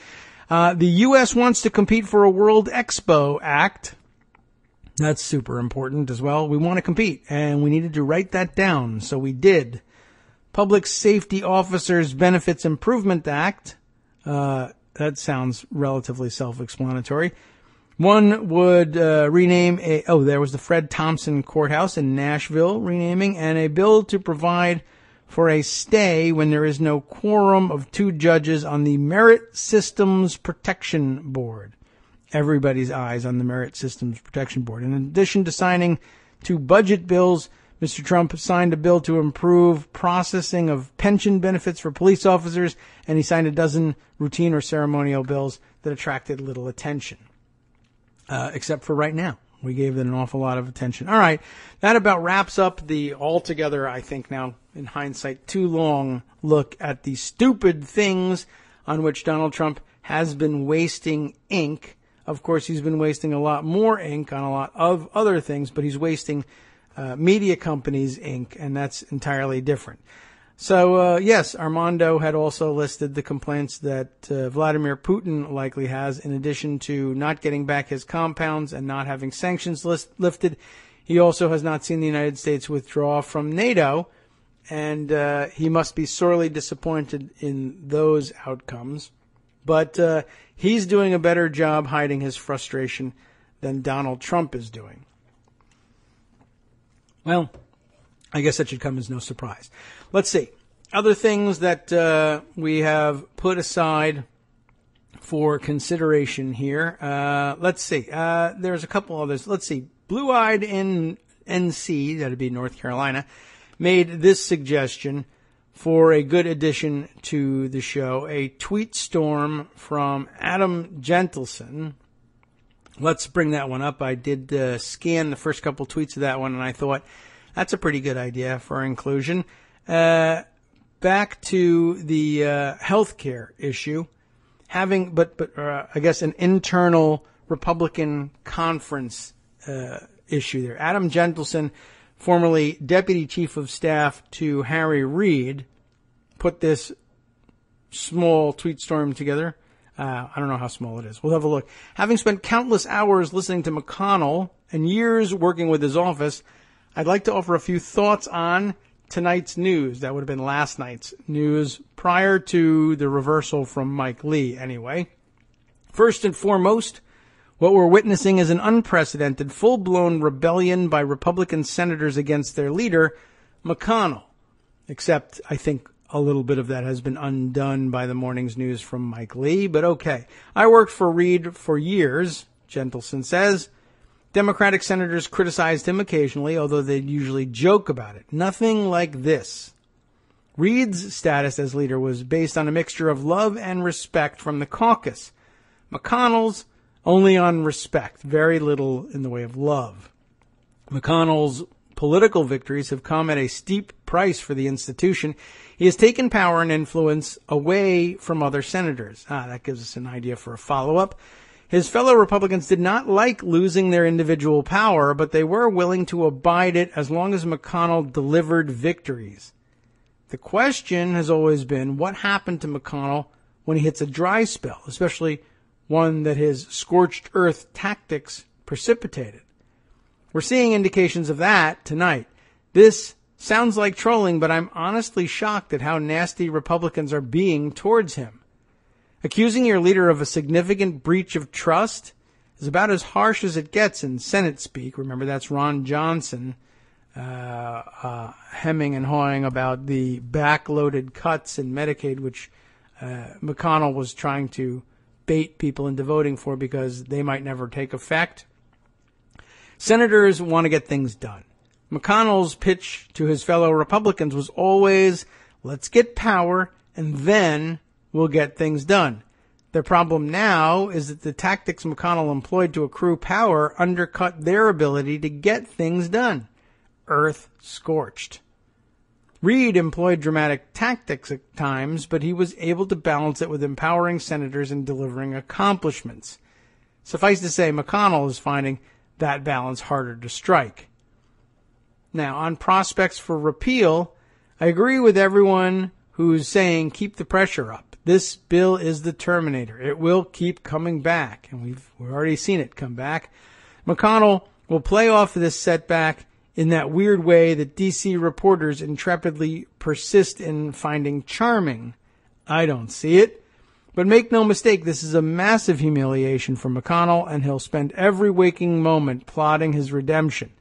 C: The U.S. wants to compete for a World Expo Act. That's super important as well. We want to compete, and we needed to write that down, so we did. Public Safety Officers Benefits Improvement Act. That sounds relatively self-explanatory. One would rename there was the Fred Thompson Courthouse in Nashville renaming, and a bill to provide for a stay when there is no quorum of 2 judges on the Merit Systems Protection Board. Everybody's eyes on the Merit Systems Protection Board. In addition to signing 2 budget bills, Mr. Trump signed a bill to improve processing of pension benefits for police officers, and he signed a dozen routine or ceremonial bills that attracted little attention. Except for right now. We gave it an awful lot of attention. All right. That about wraps up the altogether, I think now, in hindsight, too long look at the stupid things on which Donald Trump has been wasting ink. Of course, he's been wasting a lot more ink on a lot of other things, but he's wasting media companies' ink, and that's entirely different. So, yes, Armando had also listed the complaints that Vladimir Putin likely has, in addition to not getting back his compounds and not having sanctions lifted. He also has not seen the United States withdraw from NATO, and he must be sorely disappointed in those outcomes. But he's doing a better job hiding his frustration than Donald Trump is doing. Well, I guess that should come as no surprise. Let's see. Other things that we have put aside for consideration here. Let's see. There's a couple others. Let's see. Blue-Eyed in NC, that'd be North Carolina, made this suggestion for a good addition to the show. A tweet storm from Adam Gentleson. Let's bring that one up. I did scan the first couple tweets of that one, and I thought that's a pretty good idea for inclusion. Back to the healthcare issue, but I guess an internal Republican conference issue there. Adam Gentleson, formerly Deputy Chief of Staff to Harry Reid, put this small tweet storm together. I don't know how small it is. We'll have a look. Having spent countless hours listening to McConnell and years working with his office, I'd like to offer a few thoughts on tonight's news. That would have been last night's news prior to the reversal from Mike Lee anyway. First and foremost, what we're witnessing is an unprecedented, full-blown rebellion by Republican senators against their leader, McConnell. Except, I think, a little bit of that has been undone by the morning's news from Mike Lee, but okay. I worked for Reid for years, Gentleson says. Democratic senators criticized him occasionally, although they'd usually joke about it. Nothing like this. Reid's status as leader was based on a mixture of love and respect from the caucus. McConnell's only on respect, very little in the way of love. McConnell's political victories have come at a steep price for the institution. He has taken power and influence away from other senators. That gives us an idea for a follow-up. His fellow Republicans did not like losing their individual power, but they were willing to abide it as long as McConnell delivered victories. The question has always been, what happened to McConnell when he hits a dry spell, especially one that his scorched earth tactics precipitated? We're seeing indications of that tonight. This sounds like trolling, but I'm honestly shocked at how nasty Republicans are being towards him. Accusing your leader of a significant breach of trust is about as harsh as it gets in Senate speak. Remember, that's Ron Johnson hemming and hawing about the backloaded cuts in Medicaid, which McConnell was trying to bait people into voting for because they might never take effect. Senators want to get things done. McConnell's pitch to his fellow Republicans was always, let's get power and then we'll get things done. The problem now is that the tactics McConnell employed to accrue power undercut their ability to get things done. Earth scorched. Reid employed dramatic tactics at times, but he was able to balance it with empowering senators and delivering accomplishments. Suffice to say, McConnell is finding that balance harder to strike. Now, on prospects for repeal, I agree with everyone who's saying keep the pressure up. This bill is the Terminator. It will keep coming back, and we've already seen it come back. McConnell will play off this setback in that weird way that D.C. reporters intrepidly persist in finding charming. I don't see it. But make no mistake, this is a massive humiliation for McConnell, and he'll spend every waking moment plotting his redemption.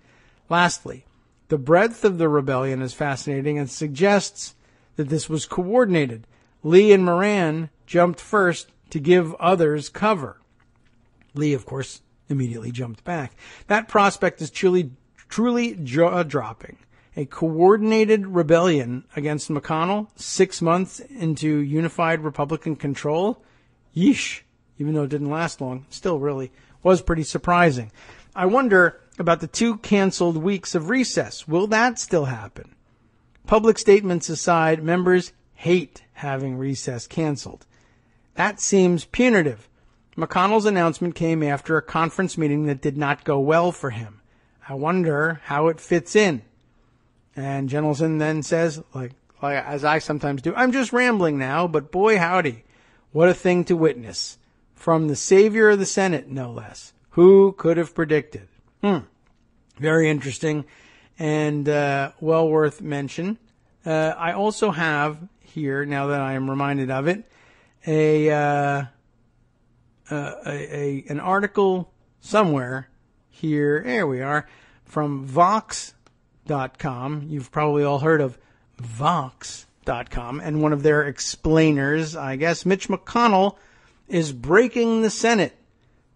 C: Lastly, the breadth of the rebellion is fascinating and suggests that this was coordinated. Lee and Moran jumped first to give others cover. Lee, of course, immediately jumped back. That prospect is truly jaw-dropping. A coordinated rebellion against McConnell 6 months into unified Republican control? Yeesh. Even though it didn't last long, still really was pretty surprising. I wonder about the 2 canceled weeks of recess. Will that still happen? Public statements aside, members hate having recess canceled. That seems punitive. McConnell's announcement came after a conference meeting that did not go well for him. I wonder how it fits in. And Jenelson then says, like as I sometimes do, I'm just rambling now, but boy howdy, what a thing to witness. From the savior of the Senate, no less. Who could have predicted? Very interesting and well worth mention. I also have here, now that I am reminded of it, an article somewhere here. There we are, from Vox.com. You've probably all heard of Vox.com, and one of their explainers, I guess, Mitch McConnell, is breaking the Senate.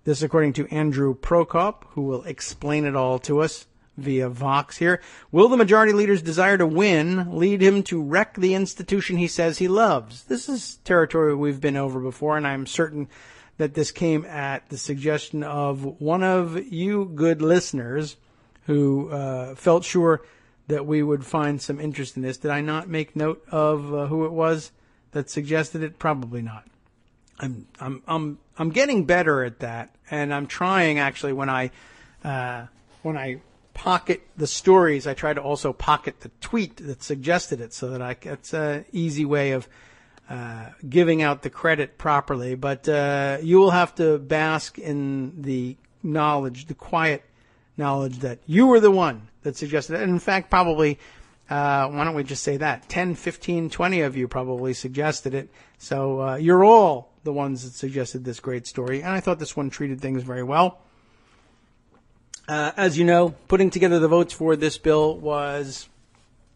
C: This according to Andrew Prokop, who will explain it all to us via Vox here. Will the majority leader's desire to win lead him to wreck the institution he says he loves? This is territory we've been over before, and I'm certain that this came at the suggestion of one of you good listeners who felt sure that we would find some interest in this. Did I not make note of who it was that suggested it? Probably not. I'm getting better at that, and I'm trying actually when I pocket the stories, I try to also pocket the tweet that suggested it, so that it's an easy way of giving out the credit properly. But you will have to bask in the knowledge, the quiet knowledge that you were the one that suggested it. And in fact, probably, why don't we just say that? 10, 15, 20 of you probably suggested it. So you're all the ones that suggested this great story. And I thought this one treated things very well. As you know, putting together the votes for this bill was,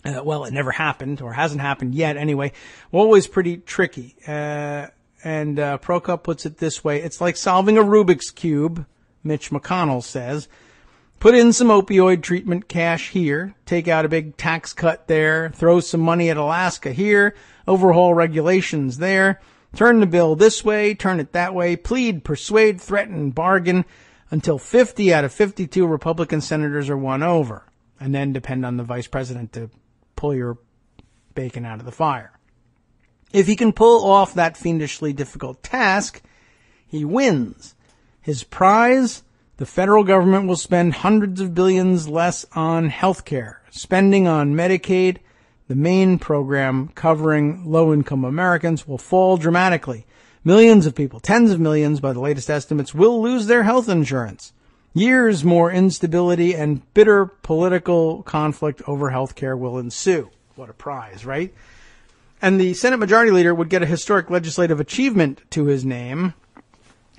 C: well, it never happened, or hasn't happened yet anyway, always pretty tricky. And Prokop puts it this way: it's like solving a Rubik's Cube, Mitch McConnell says. Put in some opioid treatment cash here, take out a big tax cut there, throw some money at Alaska here, overhaul regulations there, turn the bill this way, turn it that way, plead, persuade, threaten, bargain, until 50 out of 52 Republican senators are won over, and then depend on the vice president to pull your bacon out of the fire. If he can pull off that fiendishly difficult task, he wins. His prize? The federal government will spend hundreds of billions less on health care. Spending on Medicaid, the main program covering low-income Americans, will fall dramatically. Millions of people, tens of millions by the latest estimates, will lose their health insurance. Years more instability and bitter political conflict over health care will ensue. What a prize, right? And the Senate Majority Leader would get a historic legislative achievement to his name.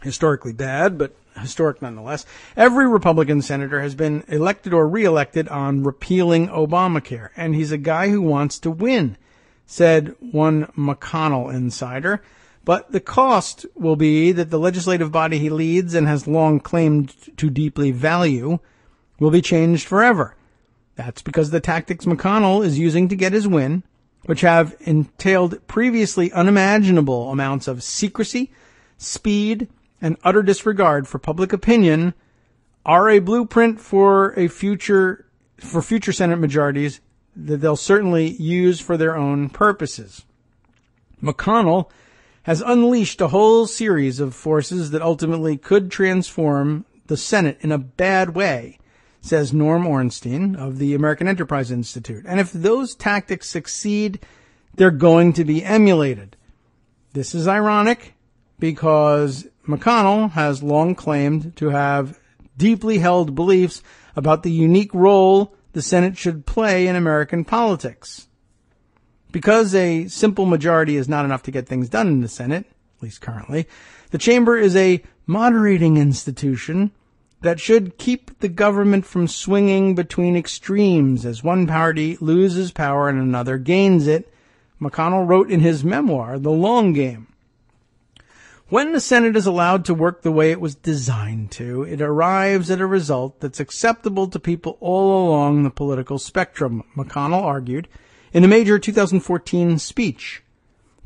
C: Historically bad, but historic nonetheless. Every Republican senator has been elected or reelected on repealing Obamacare, and he's a guy who wants to win, said one McConnell insider. But the cost will be that the legislative body he leads and has long claimed to deeply value will be changed forever. That's because the tactics McConnell is using to get his win, which have entailed previously unimaginable amounts of secrecy, speed, and utter disregard for public opinion, are a blueprint for future Senate majorities that they'll certainly use for their own purposes. McConnell has unleashed a whole series of forces that ultimately could transform the Senate in a bad way, says Norm Ornstein of the American Enterprise Institute. And if those tactics succeed, they're going to be emulated. This is ironic because McConnell has long claimed to have deeply held beliefs about the unique role the Senate should play in American politics. Because a simple majority is not enough to get things done in the Senate, at least currently, the chamber is a moderating institution that should keep the government from swinging between extremes as one party loses power and another gains it. McConnell wrote in his memoir, The Long Game. When the Senate is allowed to work the way it was designed to, it arrives at a result that's acceptable to people all along the political spectrum, McConnell argued in a major 2014 speech.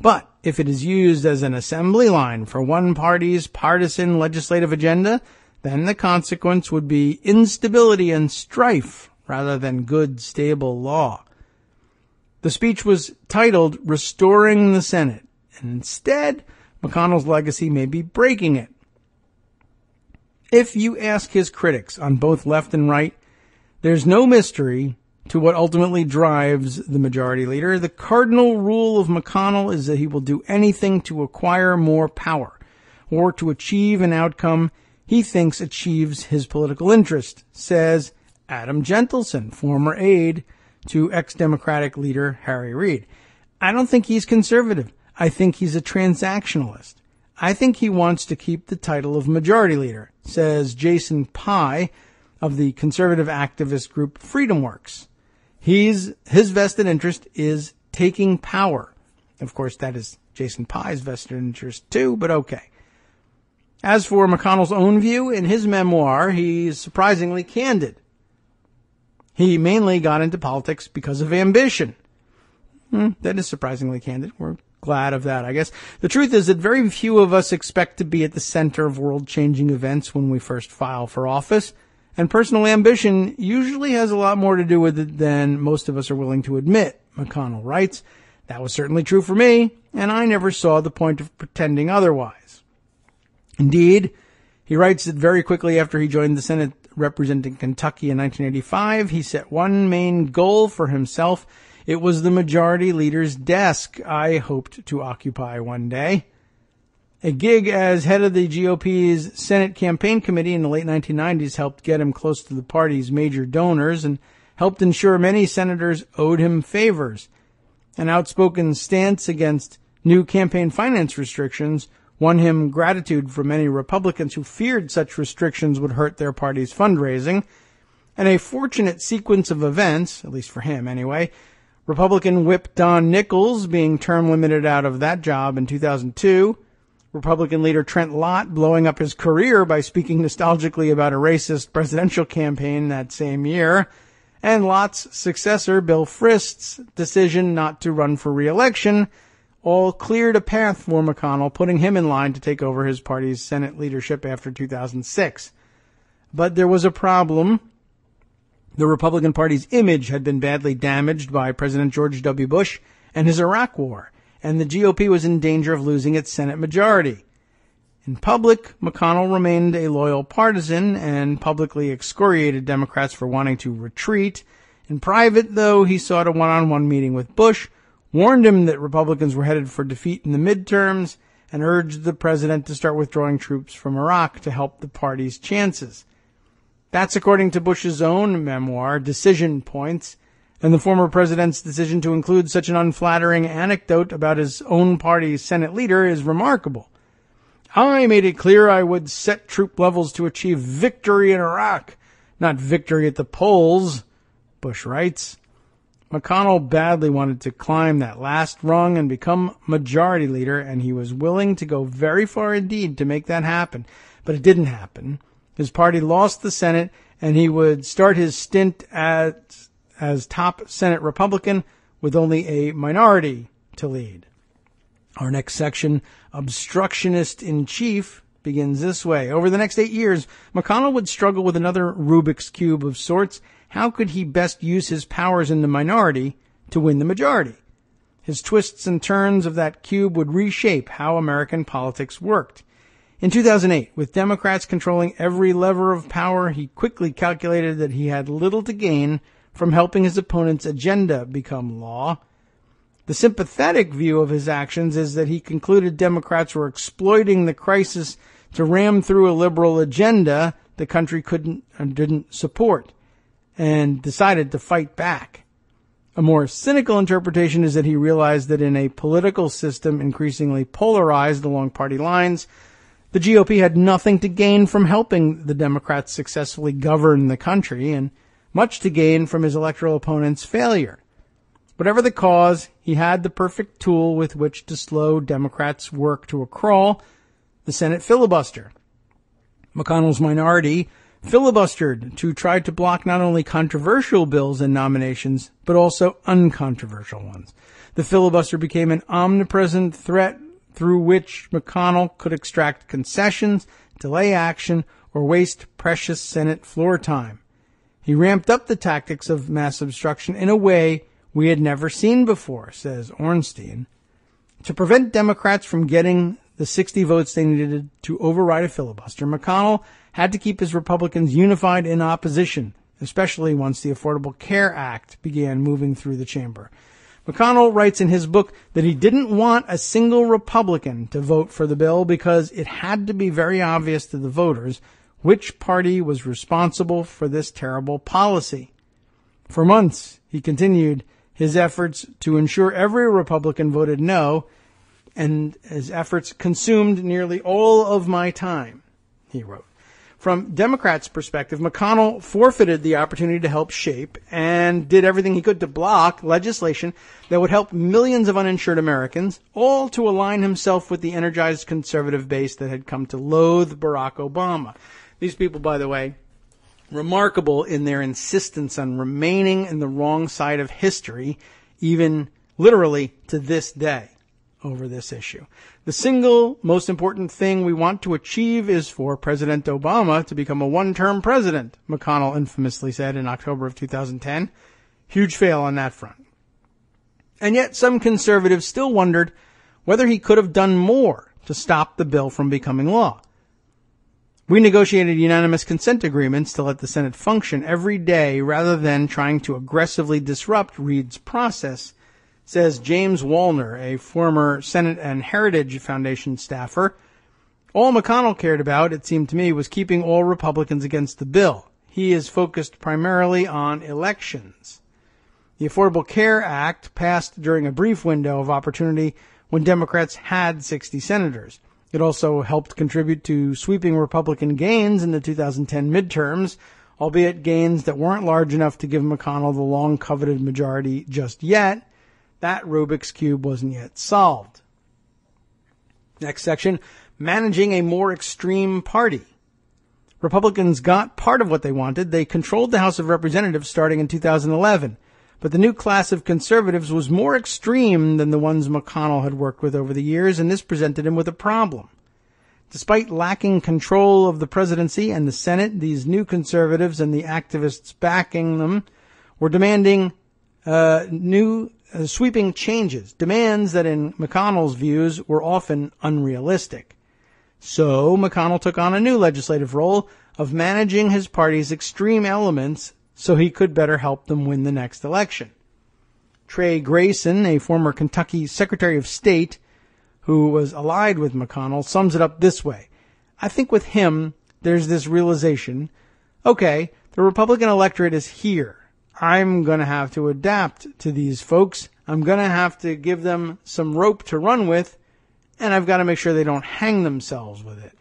C: But if it is used as an assembly line for one party's partisan legislative agenda, then the consequence would be instability and strife rather than good, stable law. The speech was titled Restoring the Senate, and instead, McConnell's legacy may be breaking it. If you ask his critics on both left and right, there's no mystery to what ultimately drives the majority leader. The cardinal rule of McConnell is that he will do anything to acquire more power or to achieve an outcome he thinks achieves his political interest, says Adam Gentleson, former aide to ex-Democratic leader Harry Reid. I don't think he's conservative. I think he's a transactionalist. I think he wants to keep the title of majority leader, says Jason Pye of the conservative activist group FreedomWorks. His vested interest is taking power. Of course, that is Jason Pye's vested interest too, but okay. As for McConnell's own view, in his memoir, he's surprisingly candid. He mainly got into politics because of ambition. That is surprisingly candid. We're glad of that, I guess. The truth is that very few of us expect to be at the center of world-changing events when we first file for office, and personal ambition usually has a lot more to do with it than most of us are willing to admit, McConnell writes. That was certainly true for me, and I never saw the point of pretending otherwise. Indeed, he writes that very quickly after he joined the Senate representing Kentucky in 1985, he set one main goal for himself. It was the majority leader's desk I hoped to occupy one day. A gig as head of the GOP's Senate campaign committee in the late 1990s helped get him close to the party's major donors and helped ensure many senators owed him favors. An outspoken stance against new campaign finance restrictions won him gratitude from many Republicans who feared such restrictions would hurt their party's fundraising. And a fortunate sequence of events, at least for him anyway, Republican whip Don Nichols being term limited out of that job in 2002, Republican leader Trent Lott blowing up his career by speaking nostalgically about a racist presidential campaign that same year, and Lott's successor Bill Frist's decision not to run for re-election all cleared a path for McConnell, putting him in line to take over his party's Senate leadership after 2006. But there was a problem. The Republican Party's image had been badly damaged by President George W. Bush and his Iraq War, and the GOP was in danger of losing its Senate majority. In public, McConnell remained a loyal partisan and publicly excoriated Democrats for wanting to retreat. In private, though, he sought a one-on-one meeting with Bush, warned him that Republicans were headed for defeat in the midterms, and urged the president to start withdrawing troops from Iraq to help the party's chances. That's according to Bush's own memoir, Decision Points, and the former president's decision to include such an unflattering anecdote about his own party's Senate leader is remarkable. I made it clear I would set troop levels to achieve victory in Iraq, not victory at the polls, Bush writes. McConnell badly wanted to climb that last rung and become majority leader, and he was willing to go very far indeed to make that happen. But it didn't happen. His party lost the Senate, and he would start his stint as top Senate Republican with only a minority to lead. Our next section, Obstructionist in Chief, begins this way. Over the next 8 years, McConnell would struggle with another Rubik's Cube of sorts. How could he best use his powers in the minority to win the majority? His twists and turns of that cube would reshape how American politics worked. In 2008, with Democrats controlling every lever of power, he quickly calculated that he had little to gain from helping his opponent's agenda become law. The sympathetic view of his actions is that he concluded Democrats were exploiting the crisis to ram through a liberal agenda the country couldn't and didn't support, and decided to fight back. A more cynical interpretation is that he realized that in a political system increasingly polarized along party lines, the GOP had nothing to gain from helping the Democrats successfully govern the country, and much to gain from his electoral opponent's failure. Whatever the cause, he had the perfect tool with which to slow Democrats' work to a crawl, the Senate filibuster. McConnell's minority filibustered to try to block not only controversial bills and nominations, but also uncontroversial ones. The filibuster became an omnipresent threat through which McConnell could extract concessions, delay action, or waste precious Senate floor time. He ramped up the tactics of mass obstruction in a way we had never seen before, says Ornstein. To prevent Democrats from getting the 60 votes they needed to override a filibuster, McConnell had to keep his Republicans unified in opposition, especially once the Affordable Care Act began moving through the chamber. McConnell writes in his book that he didn't want a single Republican to vote for the bill because it had to be very obvious to the voters which party was responsible for this terrible policy. For months, he continued his efforts to ensure every Republican voted no, and his efforts consumed nearly all of my time, he wrote. From Democrats' perspective, McConnell forfeited the opportunity to help shape and did everything he could to block legislation that would help millions of uninsured Americans, all to align himself with the energized conservative base that had come to loathe Barack Obama. These people, by the way, remarkable in their insistence on remaining in the wrong side of history, even literally to this day, over this issue. The single most important thing we want to achieve is for President Obama to become a one-term president, McConnell infamously said in October of 2010. Huge fail on that front. And yet some conservatives still wondered whether he could have done more to stop the bill from becoming law. We negotiated unanimous consent agreements to let the Senate function every day rather than trying to aggressively disrupt Reid's process, says James Wallner, a former Senate and Heritage Foundation staffer. All McConnell cared about, it seemed to me, was keeping all Republicans against the bill. He is focused primarily on elections. The Affordable Care Act passed during a brief window of opportunity when Democrats had 60 senators. It also helped contribute to sweeping Republican gains in the 2010 midterms, albeit gains that weren't large enough to give McConnell the long-coveted majority just yet. That Rubik's Cube wasn't yet solved. Next section, managing a more extreme party. Republicans got part of what they wanted. They controlled the House of Representatives starting in 2011. But the new class of conservatives was more extreme than the ones McConnell had worked with over the years, and this presented him with a problem. Despite lacking control of the presidency and the Senate, these new conservatives and the activists backing them were demanding new sweeping changes, demands that in McConnell's views were often unrealistic. So McConnell took on a new legislative role of managing his party's extreme elements so he could better help them win the next election. Trey Grayson, a former Kentucky Secretary of State who was allied with McConnell, sums it up this way. I think with him, there's this realization, okay, the Republican electorate is here. I'm going to have to adapt to these folks. I'm going to have to give them some rope to run with, and I've got to make sure they don't hang themselves with it.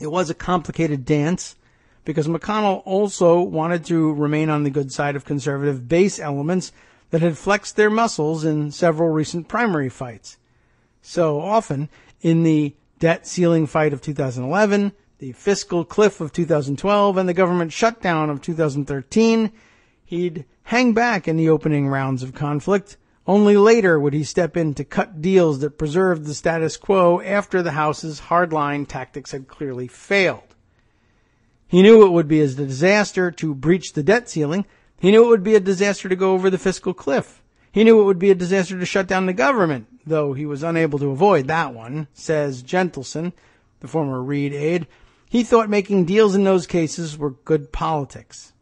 C: It was a complicated dance because McConnell also wanted to remain on the good side of conservative base elements that had flexed their muscles in several recent primary fights. So often, in the debt ceiling fight of 2011, the fiscal cliff of 2012, and the government shutdown of 2013, he'd hang back in the opening rounds of conflict. Only later would he step in to cut deals that preserved the status quo after the House's hardline tactics had clearly failed. He knew it would be a disaster to breach the debt ceiling. He knew it would be a disaster to go over the fiscal cliff. He knew it would be a disaster to shut down the government, though he was unable to avoid that one, says Gentleson, the former Reid aide. He thought making deals in those cases were good politics.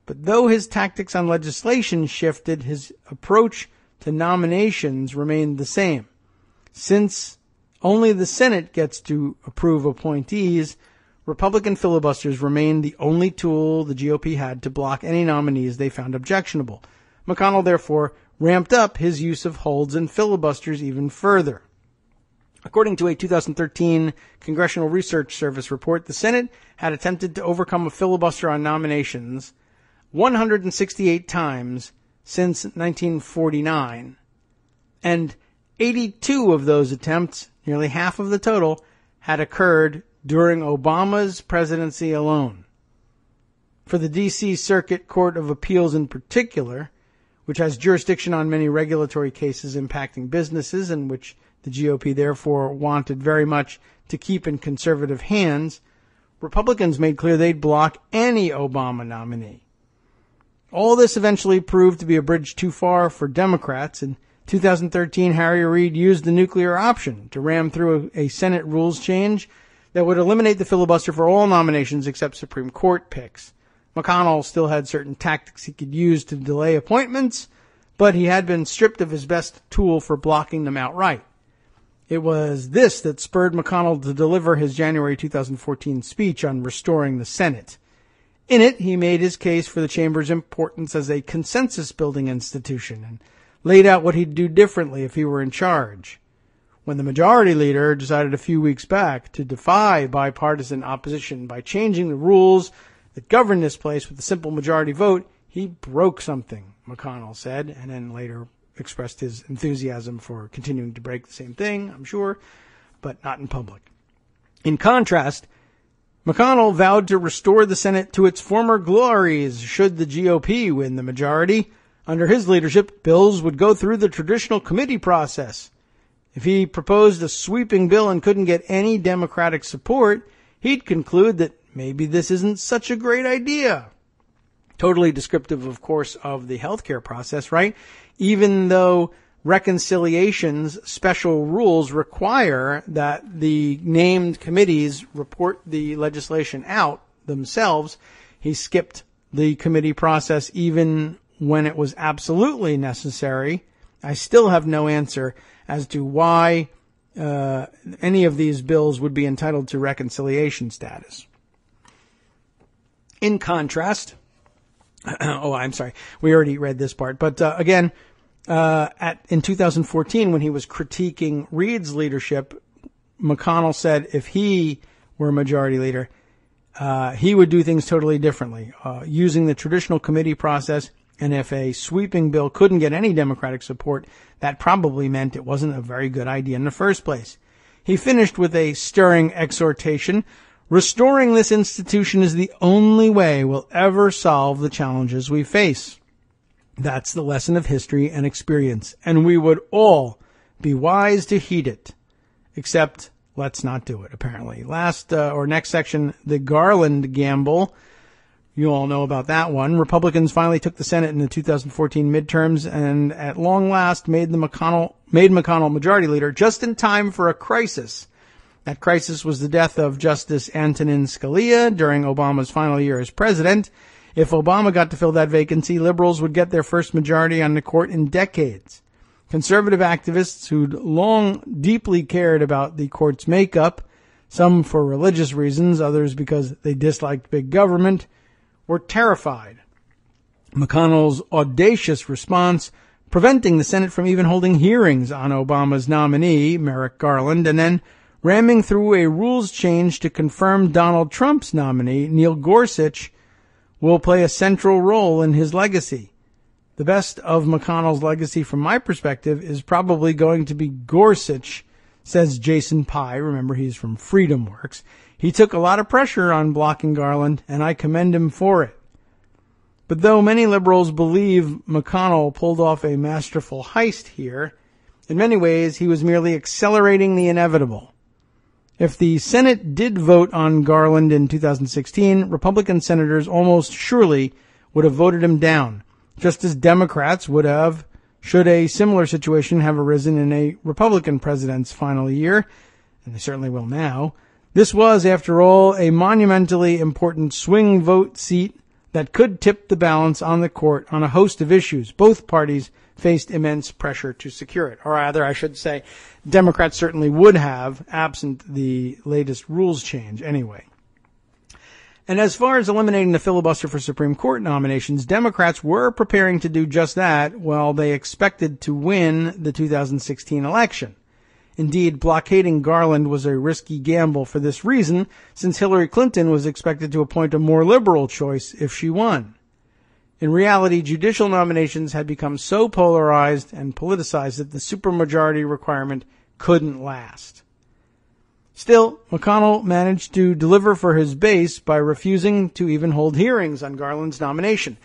C: But though his tactics on legislation shifted, his approach to nominations remained the same. Since only the Senate gets to approve appointees, Republican filibusters remained the only tool the GOP had to block any nominees they found objectionable. McConnell, therefore, ramped up his use of holds and filibusters even further. According to a 2013 Congressional Research Service report, the Senate had attempted to overcome a filibuster on nominations 168 times since 1949, and 82 of those attempts, nearly half of the total, had occurred during Obama's presidency alone. For the D.C. Circuit Court of Appeals in particular, which has jurisdiction on many regulatory cases impacting businesses and which the GOP therefore wanted very much to keep in conservative hands, Republicans made clear they'd block any Obama nominee. All this eventually proved to be a bridge too far for Democrats. In 2013, Harry Reid used the nuclear option to ram through a Senate rules change that would eliminate the filibuster for all nominations except Supreme Court picks. McConnell still had certain tactics he could use to delay appointments, but he had been stripped of his best tool for blocking them outright. It was this that spurred McConnell to deliver his January 2014 speech on restoring the Senate. In it, he made his case for the chamber's importance as a consensus-building institution and laid out what he'd do differently if he were in charge. When the majority leader decided a few weeks back to defy bipartisan opposition by changing the rules that govern this place with a simple majority vote, he broke something, McConnell said, and then later expressed his enthusiasm for continuing to break the same thing, I'm sure, but not in public. In contrast, McConnell vowed to restore the Senate to its former glories should the GOP win the majority. Under his leadership, bills would go through the traditional committee process. If he proposed a sweeping bill and couldn't get any Democratic support, he'd conclude that maybe this isn't such a great idea. Totally descriptive, of course, of the healthcare process, right? Even though reconciliation's special rules require that the named committees report the legislation out themselves, he skipped the committee process even when it was absolutely necessary. I still have no answer as to why any of these bills would be entitled to reconciliation status. In contrast, we already read this part, but again, in 2014, when he was critiquing Reid's leadership, McConnell said if he were majority leader, he would do things totally differently, using the traditional committee process. And if a sweeping bill couldn't get any Democratic support, that probably meant it wasn't a very good idea in the first place. He finished with a stirring exhortation. Restoring this institution is the only way we'll ever solve the challenges we face. That's the lesson of history and experience, and we would all be wise to heed it. Except, let's not do it, apparently. Next section, the Garland gamble. You all know about that one. Republicans finally took the Senate in the 2014 midterms and at long last made McConnell majority leader just in time for a crisis That crisis was the death of Justice Antonin Scalia during Obama's final year as president. If Obama got to fill that vacancy, liberals would get their first majority on the court in decades. Conservative activists who'd long deeply cared about the court's makeup, some for religious reasons, others because they disliked big government, were terrified. McConnell's audacious response, preventing the Senate from even holding hearings on Obama's nominee, Merrick Garland, and then ramming through a rules change to confirm Donald Trump's nominee, Neil Gorsuch, will play a central role in his legacy. The best of McConnell's legacy from my perspective is probably going to be Gorsuch, says Jason Pye. Remember, he's from FreedomWorks. He took a lot of pressure on blocking Garland, and I commend him for it. But though many liberals believe McConnell pulled off a masterful heist here, in many ways he was merely accelerating the inevitable. If the Senate did vote on Garland in 2016, Republican senators almost surely would have voted him down, just as Democrats would have should a similar situation have arisen in a Republican president's final year, and they certainly will now. This was, after all, a monumentally important swing vote seat that could tip the balance on the court on a host of issues. Both parties faced immense pressure to secure it. Or rather, I should say, Democrats certainly would have, absent the latest rules change anyway. And as far as eliminating the filibuster for Supreme Court nominations, Democrats were preparing to do just that while they expected to win the 2016 election. Indeed, blockading Garland was a risky gamble for this reason, since Hillary Clinton was expected to appoint a more liberal choice if she won. In reality, judicial nominations had become so polarized and politicized that the supermajority requirement couldn't last. Still, McConnell managed to deliver for his base by refusing to even hold hearings on Garland's nomination.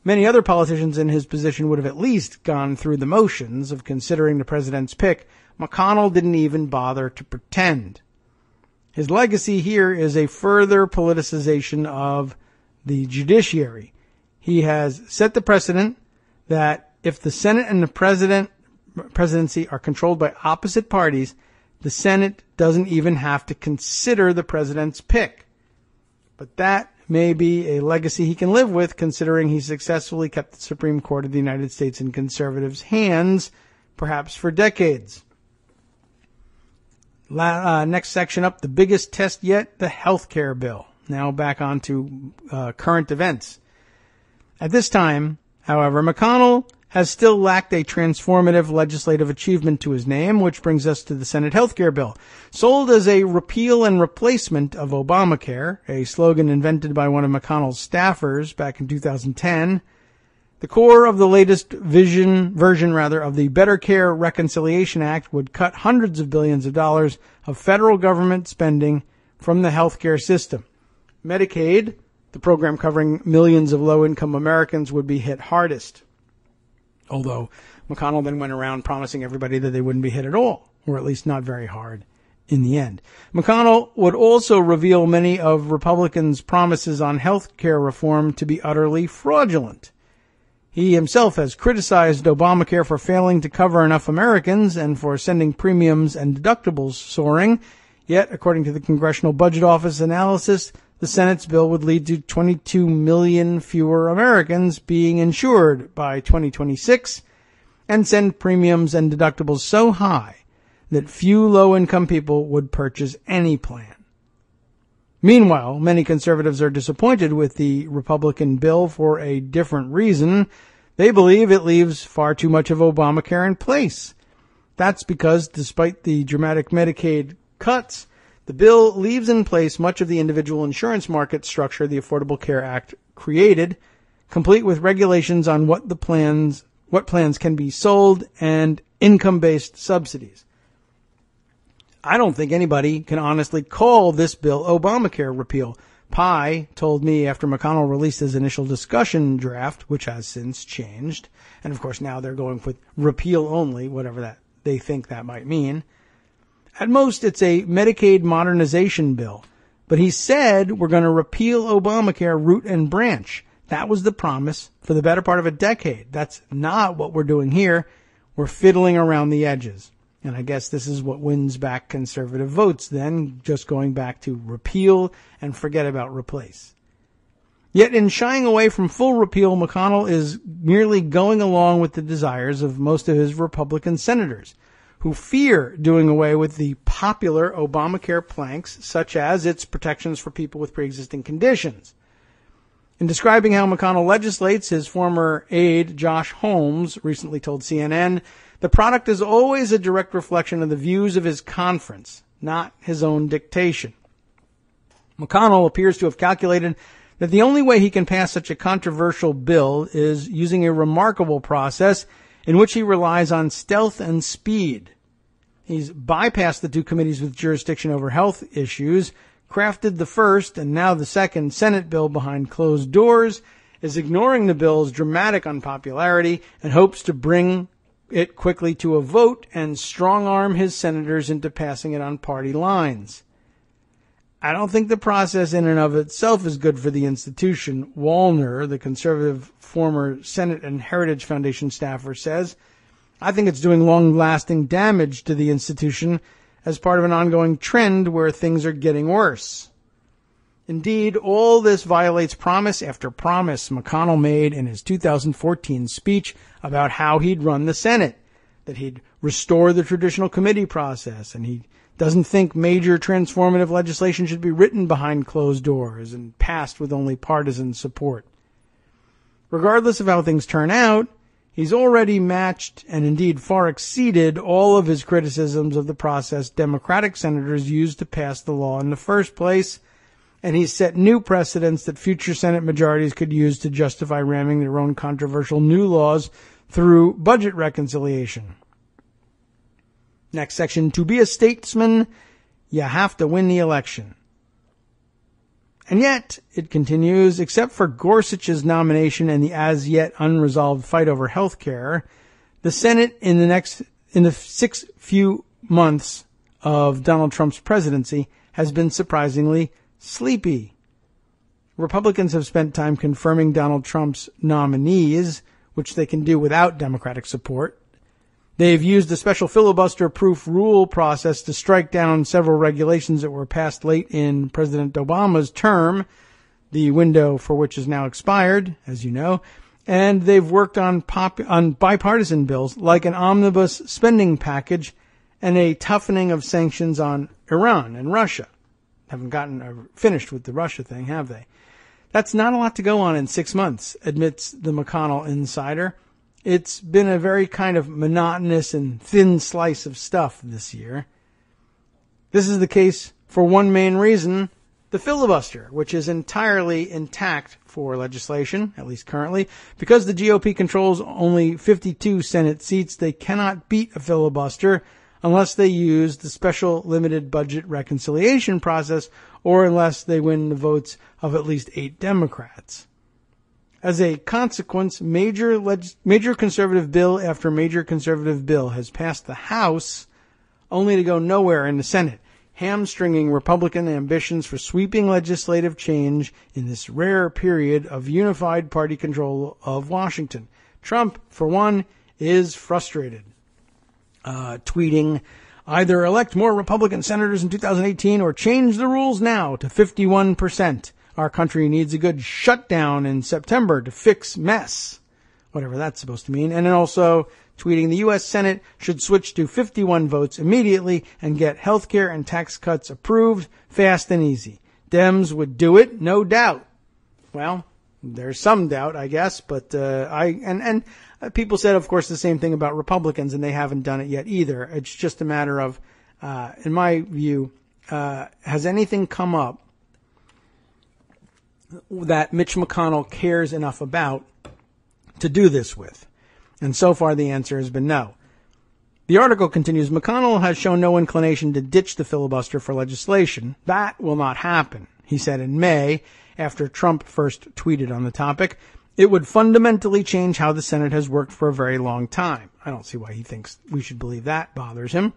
C: Many other politicians in his position would have at least gone through the motions of considering the president's pick. McConnell didn't even bother to pretend. His legacy here is a further politicization of the judiciary. He has set the precedent that if the Senate and the presidency are controlled by opposite parties, the Senate doesn't even have to consider the president's pick. But that may be a legacy he can live with, considering he successfully kept the Supreme Court of the United States in conservatives' hands, perhaps for decades. Next section up, the biggest test yet, the health care bill. Now back on to current events. At this time, however, McConnell has still lacked a transformative legislative achievement to his name, which brings us to the Senate health care bill. Sold as a repeal and replacement of Obamacare, a slogan invented by one of McConnell's staffers back in 2010, the core of the latest version of the Better Care Reconciliation Act would cut hundreds of billions of dollars of federal government spending from the health care system. Medicaid, the program covering millions of low-income Americans, would be hit hardest. Although McConnell then went around promising everybody that they wouldn't be hit at all, or at least not very hard in the end. McConnell would also reveal many of Republicans' promises on health care reform to be utterly fraudulent. He himself has criticized Obamacare for failing to cover enough Americans and for sending premiums and deductibles soaring. Yet, according to the Congressional Budget Office analysis, the Senate's bill would lead to 22 million fewer Americans being insured by 2026 and send premiums and deductibles so high that few low-income people would purchase any plan. Meanwhile, many conservatives are disappointed with the Republican bill for a different reason. They believe it leaves far too much of Obamacare in place. That's because, despite the dramatic Medicaid cuts, the bill leaves in place much of the individual insurance market structure the Affordable Care Act created, complete with regulations on what plans can be sold and income-based subsidies. I don't think anybody can honestly call this bill Obamacare repeal. Pye told me after McConnell released his initial discussion draft, which has since changed, and of course now they're going with repeal only, whatever that they think that might mean. At most, it's a Medicaid modernization bill. But he said we're going to repeal Obamacare root and branch. That was the promise for the better part of a decade. That's not what we're doing here. We're fiddling around the edges. And I guess this is what wins back conservative votes then, just going back to repeal and forget about replace. Yet in shying away from full repeal, McConnell is merely going along with the desires of most of his Republican senators, who fear doing away with the popular Obamacare planks, such as its protections for people with pre-existing conditions. In describing how McConnell legislates, his former aide, Josh Holmes, recently told CNN, the product is always a direct reflection of the views of his conference, not his own dictation. McConnell appears to have calculated that the only way he can pass such a controversial bill is using a remarkable process in which he relies on stealth and speed. He's bypassed the two committees with jurisdiction over health issues, crafted the first and now the second Senate bill behind closed doors, is ignoring the bill's dramatic unpopularity, and hopes to bring it quickly to a vote and strong-arm his senators into passing it on party lines. I don't think the process in and of itself is good for the institution, Wallner, the conservative former Senate and Heritage Foundation staffer, says. I think it's doing long-lasting damage to the institution as part of an ongoing trend where things are getting worse. Indeed, all this violates promise after promise McConnell made in his 2014 speech about how he'd run the Senate, that he'd restore the traditional committee process, and he doesn't think major transformative legislation should be written behind closed doors and passed with only partisan support. Regardless of how things turn out, he's already matched and indeed far exceeded all of his criticisms of the process Democratic senators used to pass the law in the first place, and he's set new precedents that future Senate majorities could use to justify ramming their own controversial new laws through budget reconciliation. Next section, to be a statesman, you have to win the election. And yet, it continues, except for Gorsuch's nomination and the as yet unresolved fight over health care, the Senate in the 6 few months of Donald Trump's presidency has been surprisingly sleepy. Republicans have spent time confirming Donald Trump's nominees, which they can do without Democratic support. They've used a special filibuster-proof rule process to strike down several regulations that were passed late in President Obama's term, the window for which is now expired, as you know, and they've worked on bipartisan bills like an omnibus spending package and a toughening of sanctions on Iran and Russia. Haven't gotten finished with the Russia thing, have they? That's not a lot to go on in 6 months, admits the McConnell insider. It's been a very kind of monotonous and thin slice of stuff this year. This is the case for one main reason, the filibuster, which is entirely intact for legislation, at least currently. Because the GOP controls only 52 Senate seats, they cannot beat a filibuster unless they use the special limited budget reconciliation process or unless they win the votes of at least 8 Democrats. As a consequence, major conservative bill after major conservative bill has passed the House only to go nowhere in the Senate, hamstringing Republican ambitions for sweeping legislative change in this rare period of unified party control of Washington. Trump, for one, is frustrated. Tweeting, either elect more Republican senators in 2018 or change the rules now to 51%. Our country needs a good shutdown in September to fix mess, whatever that's supposed to mean. And then also tweeting the U.S. Senate should switch to 51 votes immediately and get health care and tax cuts approved fast and easy. Dems would do it, no doubt. Well, there's some doubt, I guess, but people said, of course, the same thing about Republicans, and they haven't done it yet either. It's just a matter of, in my view, has anything come up that Mitch McConnell cares enough about to do this with? And so far the answer has been no. The article continues, McConnell has shown no inclination to ditch the filibuster for legislation. That will not happen, he said in May, after Trump first tweeted on the topic. It would fundamentally change how the Senate has worked for a very long time. I don't see why he thinks we should believe that bothers him.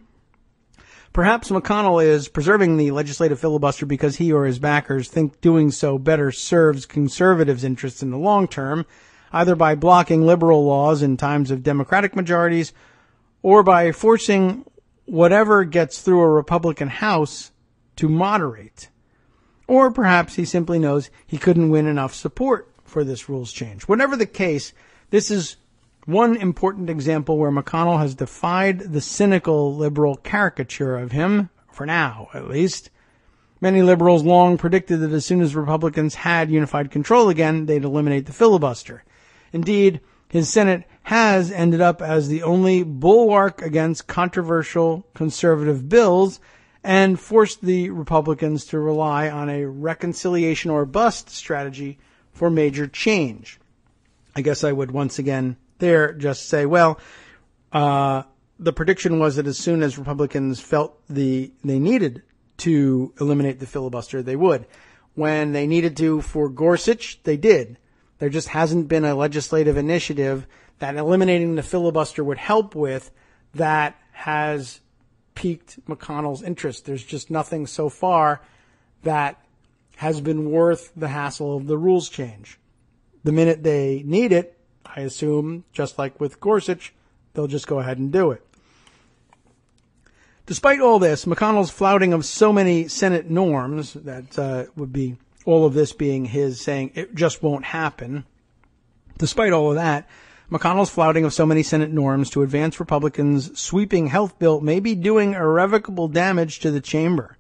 C: Perhaps McConnell is preserving the legislative filibuster because he or his backers think doing so better serves conservatives' interests in the long term, either by blocking liberal laws in times of Democratic majorities or by forcing whatever gets through a Republican House to moderate. Or perhaps he simply knows he couldn't win enough support for this rules change. Whatever the case, this is one important example where McConnell has defied the cynical liberal caricature of him, for now at least. Many liberals long predicted that as soon as Republicans had unified control again, they'd eliminate the filibuster. Indeed, his Senate has ended up as the only bulwark against controversial conservative bills and forced the Republicans to rely on a reconciliation or bust strategy for major change. I guess I would once again there just say, well, the prediction was that as soon as Republicans felt they needed to eliminate the filibuster, they would. When they needed to for Gorsuch, they did. There just hasn't been a legislative initiative that eliminating the filibuster would help with that has piqued McConnell's interest. There's just nothing so far that has been worth the hassle of the rules change. The minute they need it, I assume, just like with Gorsuch, they'll just go ahead and do it. Despite all this, McConnell's flouting of so many Senate norms, that would be all of this being his saying it just won't happen. Despite all of that, McConnell's flouting of so many Senate norms to advance Republicans' sweeping health bill may be doing irrevocable damage to the chamber.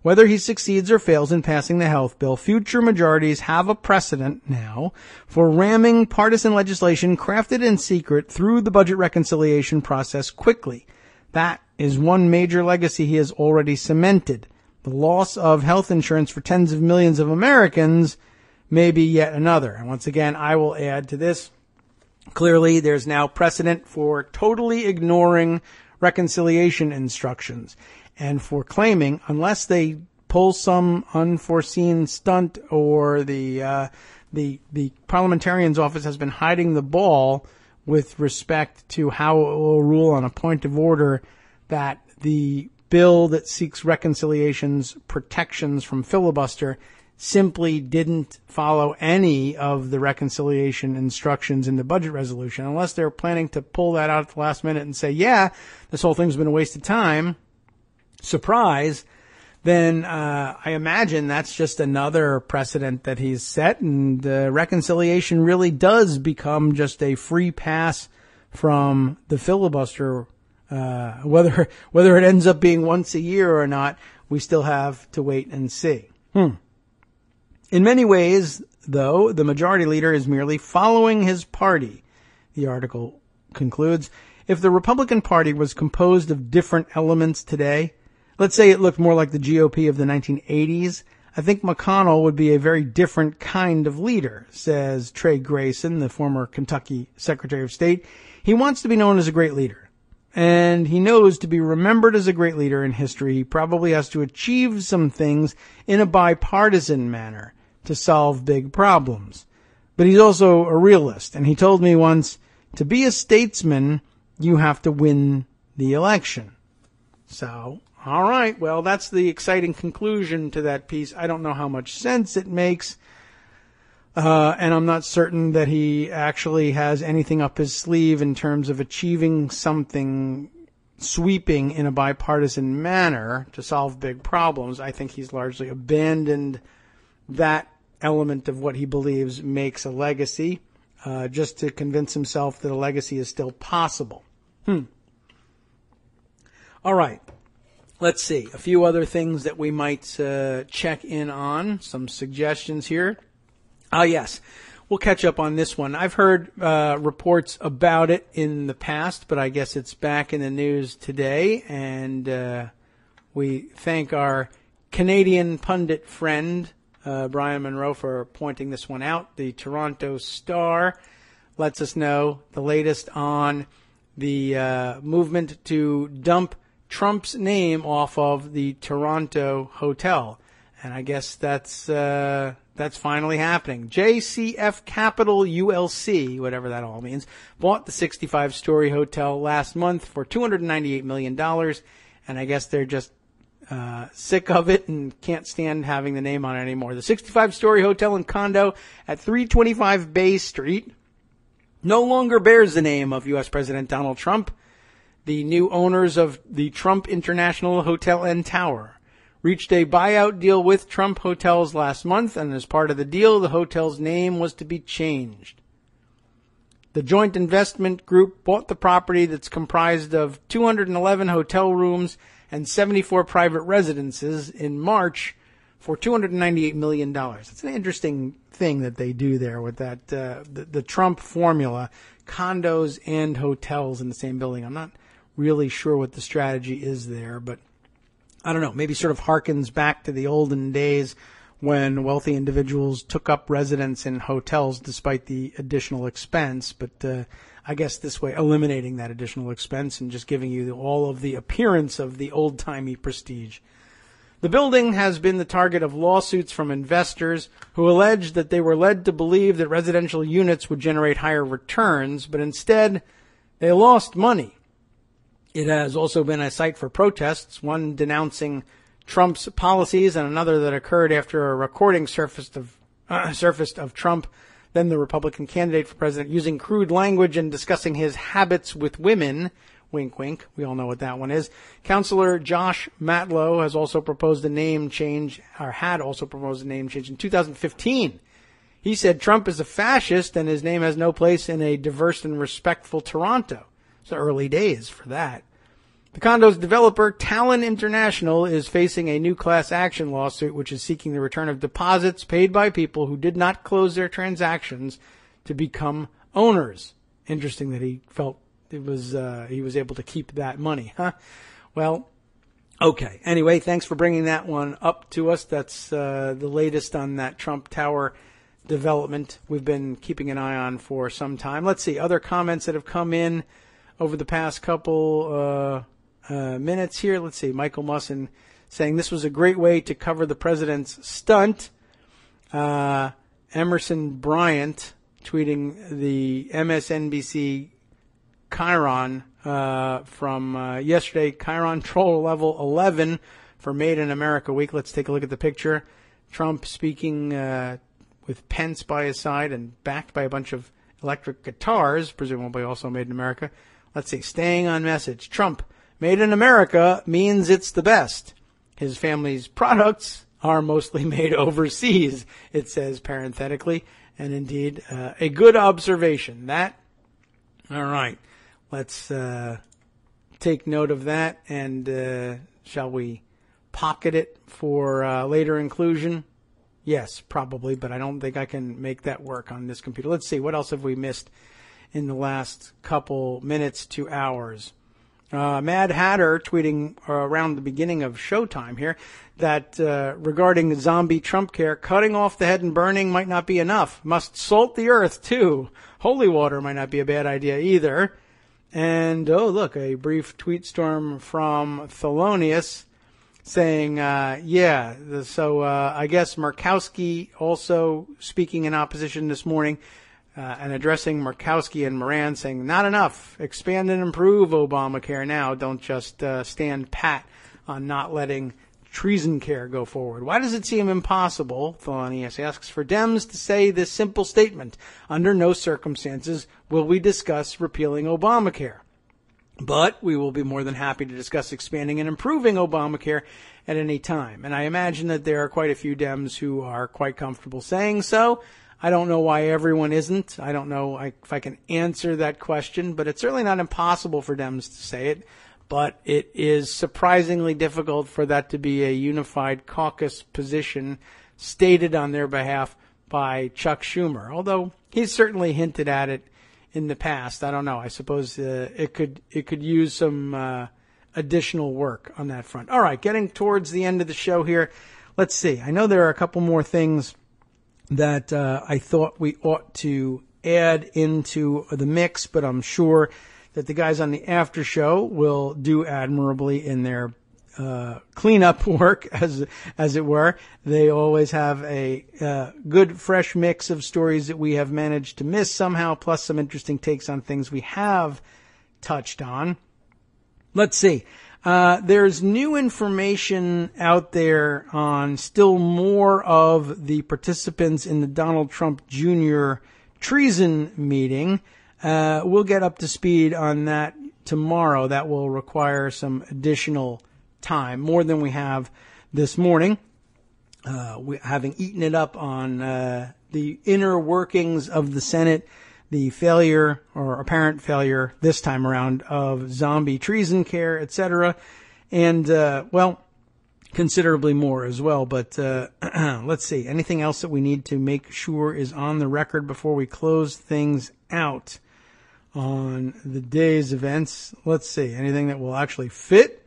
C: Whether he succeeds or fails in passing the health bill, future majorities have a precedent now for ramming partisan legislation crafted in secret through the budget reconciliation process quickly. That is one major legacy he has already cemented. The loss of health insurance for tens of millions of Americans may be yet another. And once again, I will add to this. Clearly, there's now precedent for totally ignoring reconciliation instructions and for claiming, unless they pull some unforeseen stunt or the parliamentarian's office has been hiding the ball with respect to how it will rule on a point of order, that the bill that seeks reconciliation's protections from filibuster simply didn't follow any of the reconciliation instructions in the budget resolution. Unless they're planning to pull that out at the last minute and say, yeah, this whole thing's been a waste of time, surprise, then I imagine that's just another precedent that he's set, and reconciliation really does become just a free pass from the filibuster. Whether it ends up being once a year or not, we still have to wait and see. In many ways, though, the majority leader is merely following his party, the article concludes. If the Republican Party was composed of different elements today, let's say it looked more like the GOP of the 1980s, I think McConnell would be a very different kind of leader, says Trey Grayson, the former Kentucky Secretary of State. He wants to be known as a great leader. And he knows to be remembered as a great leader in history, he probably has to achieve some things in a bipartisan manner to solve big problems. But he's also a realist, and he told me once, to be a statesman, you have to win the election. So, all right, well, that's the exciting conclusion to that piece. I don't know how much sense it makes, and I'm not certain that he actually has anything up his sleeve in terms of achieving something sweeping in a bipartisan manner to solve big problems. I think he's largely abandoned that element of what he believes makes a legacy, just to convince himself that a legacy is still possible. All right. Let's see. A few other things that we might check in on. Some suggestions here. Yes. We'll catch up on this one. I've heard reports about it in the past, but I guess it's back in the news today. And we thank our Canadian pundit friend, Brian Monroe, for pointing this one out. The Toronto Star lets us know the latest on the movement to dump Trump's name off of the Toronto hotel. And I guess that's finally happening. JCF Capital ULC, whatever that all means, bought the 65-story hotel last month for $298 million. And I guess they're just sick of it and can't stand having the name on it anymore. The 65-story hotel and condo at 325 Bay Street no longer bears the name of U.S. President Donald Trump. The new owners of the Trump International Hotel and Tower reached a buyout deal with Trump Hotels last month, and as part of the deal, the hotel's name was to be changed. The joint investment group bought the property that's comprised of 211 hotel rooms and 74 private residences in March for $298 million. It's an interesting thing that they do there with that, the Trump formula, condos and hotels in the same building. I'm not really sure what the strategy is there, but I don't know, maybe sort of harkens back to the olden days when wealthy individuals took up residence in hotels despite the additional expense. But I guess this way, eliminating that additional expense and just giving you all of the appearance of the old-timey prestige. The building has been the target of lawsuits from investors who allege that they were led to believe that residential units would generate higher returns, but instead they lost money. It has also been a site for protests, one denouncing Trump's policies and another that occurred after a recording surfaced of Trump, then the Republican candidate for president, using crude language and discussing his habits with women. Wink, wink. We all know what that one is. Counselor Josh Matlow has also proposed a name change, or had also proposed a name change in 2015. He said Trump is a fascist and his name has no place in a diverse and respectful Toronto. It's the early days for that. The condo's developer, Talon International, is facing a new class action lawsuit which is seeking the return of deposits paid by people who did not close their transactions to become owners. Interesting that he felt he was able to keep that money, huh? Well, okay. Anyway, thanks for bringing that one up to us. That's the latest on that Trump Tower development we've been keeping an eye on for some time. Let's see, other comments that have come in over the past couple minutes here. Let's see, Michael Musson saying this was a great way to cover the president's stunt. Emerson Bryant tweeting the MSNBC Chiron from yesterday, Chiron troll level 11 for Made in America Week. Let's take a look at the picture. Trump speaking with Pence by his side and backed by a bunch of electric guitars, presumably also made in America. Let's see, staying on message. Trump, made in America means it's the best. His family's products are mostly made overseas, it says parenthetically. And indeed, a good observation. All right. Let's take note of that, and shall we pocket it for later inclusion? Yes, probably, but I don't think I can make that work on this computer. Let's see, what else have we missed in the last couple minutes to hours? Mad Hatter tweeting around the beginning of Showtime here that regarding zombie Trump care, cutting off the head and burning might not be enough. Must salt the earth, too. Holy water might not be a bad idea either. And, oh, look, a brief tweet storm from Thelonious saying, so I guess Murkowski also speaking in opposition this morning and addressing Murkowski and Moran saying, not enough. Expand and improve Obamacare now. Don't just stand pat on not letting treason care go forward. Why does it seem impossible, Thelonious asks, for Dems to say this simple statement, under no circumstances will we discuss repealing Obamacare? But we will be more than happy to discuss expanding and improving Obamacare at any time. And I imagine that there are quite a few Dems who are quite comfortable saying so. I don't know why everyone isn't. I don't know if I can answer that question, but it's certainly not impossible for Dems to say it. But it is surprisingly difficult for that to be a unified caucus position stated on their behalf by Chuck Schumer, although he's certainly hinted at it in the past. I don't know. I suppose it could use some additional work on that front. All right, getting towards the end of the show here. Let's see. I know there are a couple more things that I thought we ought to add into the mix, but I'm sure that the guys on the after show will do admirably in their cleanup work, as it were. They always have a good, fresh mix of stories that we have managed to miss somehow, plus some interesting takes on things we have touched on. Let's see. There's new information out there on still more of the participants in the Donald Trump Jr. treason meeting. We'll get up to speed on that tomorrow. That will require some additional time, more than we have this morning. Having eaten it up on the inner workings of the Senate, the failure or apparent failure this time around of zombie treason care, etc., and considerably more as well. But let's see. Anything else that we need to make sure is on the record before we close things out on the day's events? Let's see. Anything that will actually fit?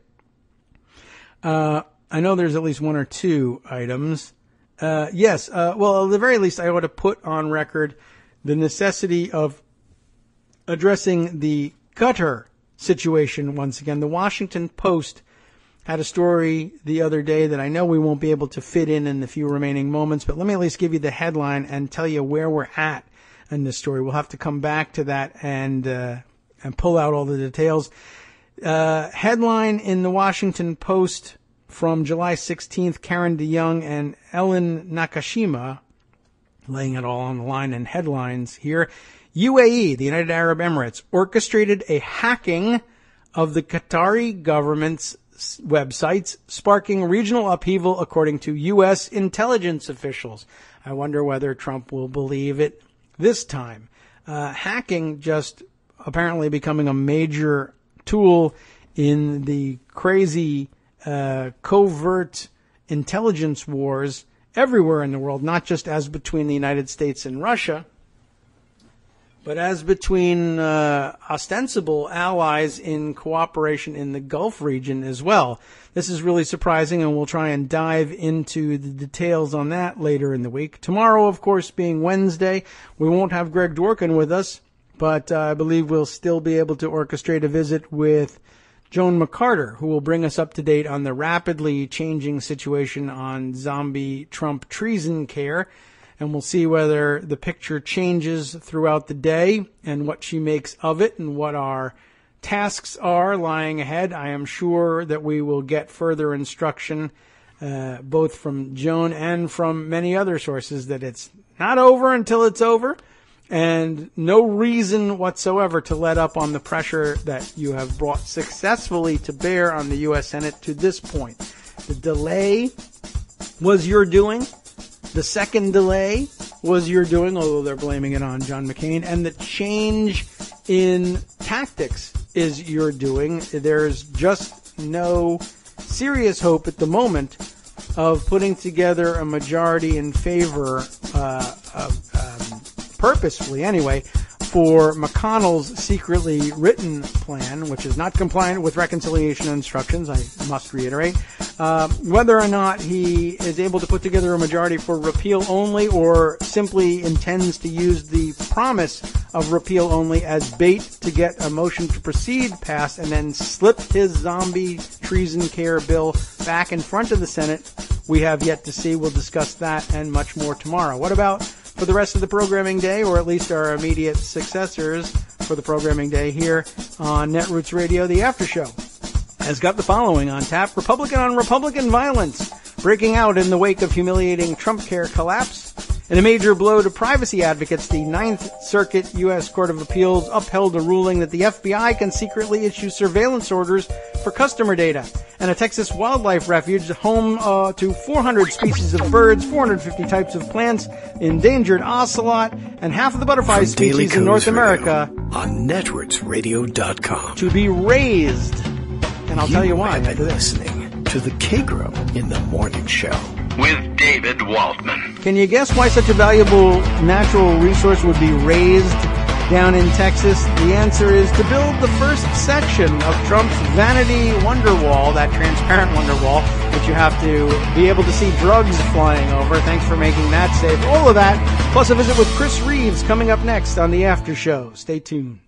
C: I know there's at least one or two items. Yes. Well, at the very least, I ought to put on record the necessity of addressing the Qatar situation once again. The Washington Post had a story the other day that I know we won't be able to fit in the few remaining moments, but let me at least give you the headline and tell you where we're at in this story. We'll have to come back to that and pull out all the details. Headline in the Washington Post from July 16th, Karen DeYoung and Ellen Nakashima, laying it all on the line in headlines here. UAE, the United Arab Emirates, orchestrated a hacking of the Qatari government's websites, sparking regional upheaval according to U.S. intelligence officials. I wonder whether Trump will believe it this time. Hacking just apparently becoming a major tool in the crazy covert intelligence wars everywhere in the world, not just as between the United States and Russia, but as between ostensible allies in cooperation in the Gulf region as well. This is really surprising, and we'll try and dive into the details on that later in the week. Tomorrow, of course, being Wednesday, we won't have Greg Dworkin with us, but I believe we'll still be able to orchestrate a visit with Joan McCarter, who will bring us up to date on the rapidly changing situation on zombie Trump treason care. And we'll see whether the picture changes throughout the day and what she makes of it and what our tasks are lying ahead. I am sure that we will get further instruction, both from Joan and from many other sources, that it's not over until it's over, and no reason whatsoever to let up on the pressure that you have brought successfully to bear on the U.S. Senate to this point. The delay was your doing. The second delay was your doing, although they're blaming it on John McCain. And the change in tactics is your doing. There's just no serious hope at the moment of putting together a majority in favor, purposefully anyway, for McConnell's secretly written plan, which is not compliant with reconciliation instructions, I must reiterate. Whether or not he is able to put together a majority for repeal only, or simply intends to use the promise of repeal only as bait to get a motion to proceed passed and then slip his zombie treason care bill back in front of the Senate, we have yet to see. We'll discuss that and much more tomorrow. What about for the rest of the programming day, or at least our immediate successors for the programming day here on Netroots Radio? The After Show has got the following on tap. Republican on Republican violence breaking out in the wake of humiliating Trump care collapse. In a major blow to privacy advocates, the Ninth Circuit U.S. Court of Appeals upheld a ruling that the FBI can secretly issue surveillance orders for customer data. And a Texas wildlife refuge, home to 400 species of birds, 450 types of plants, endangered ocelot, and half of the butterfly species in North America,
A: on netrootsradio.com,
C: to be raised. And I'll tell you why.
A: You've been listening to the Kagro in the Morning Show
B: with David Waldman.
C: Can you guess why such a valuable natural resource would be raised down in Texas? The answer is to build the first section of Trump's vanity wonder wall, that transparent wonder wall, which you have to be able to see drugs flying over. Thanks for making that safe. All of that, plus a visit with Chris Reeves coming up next on The After Show. Stay tuned.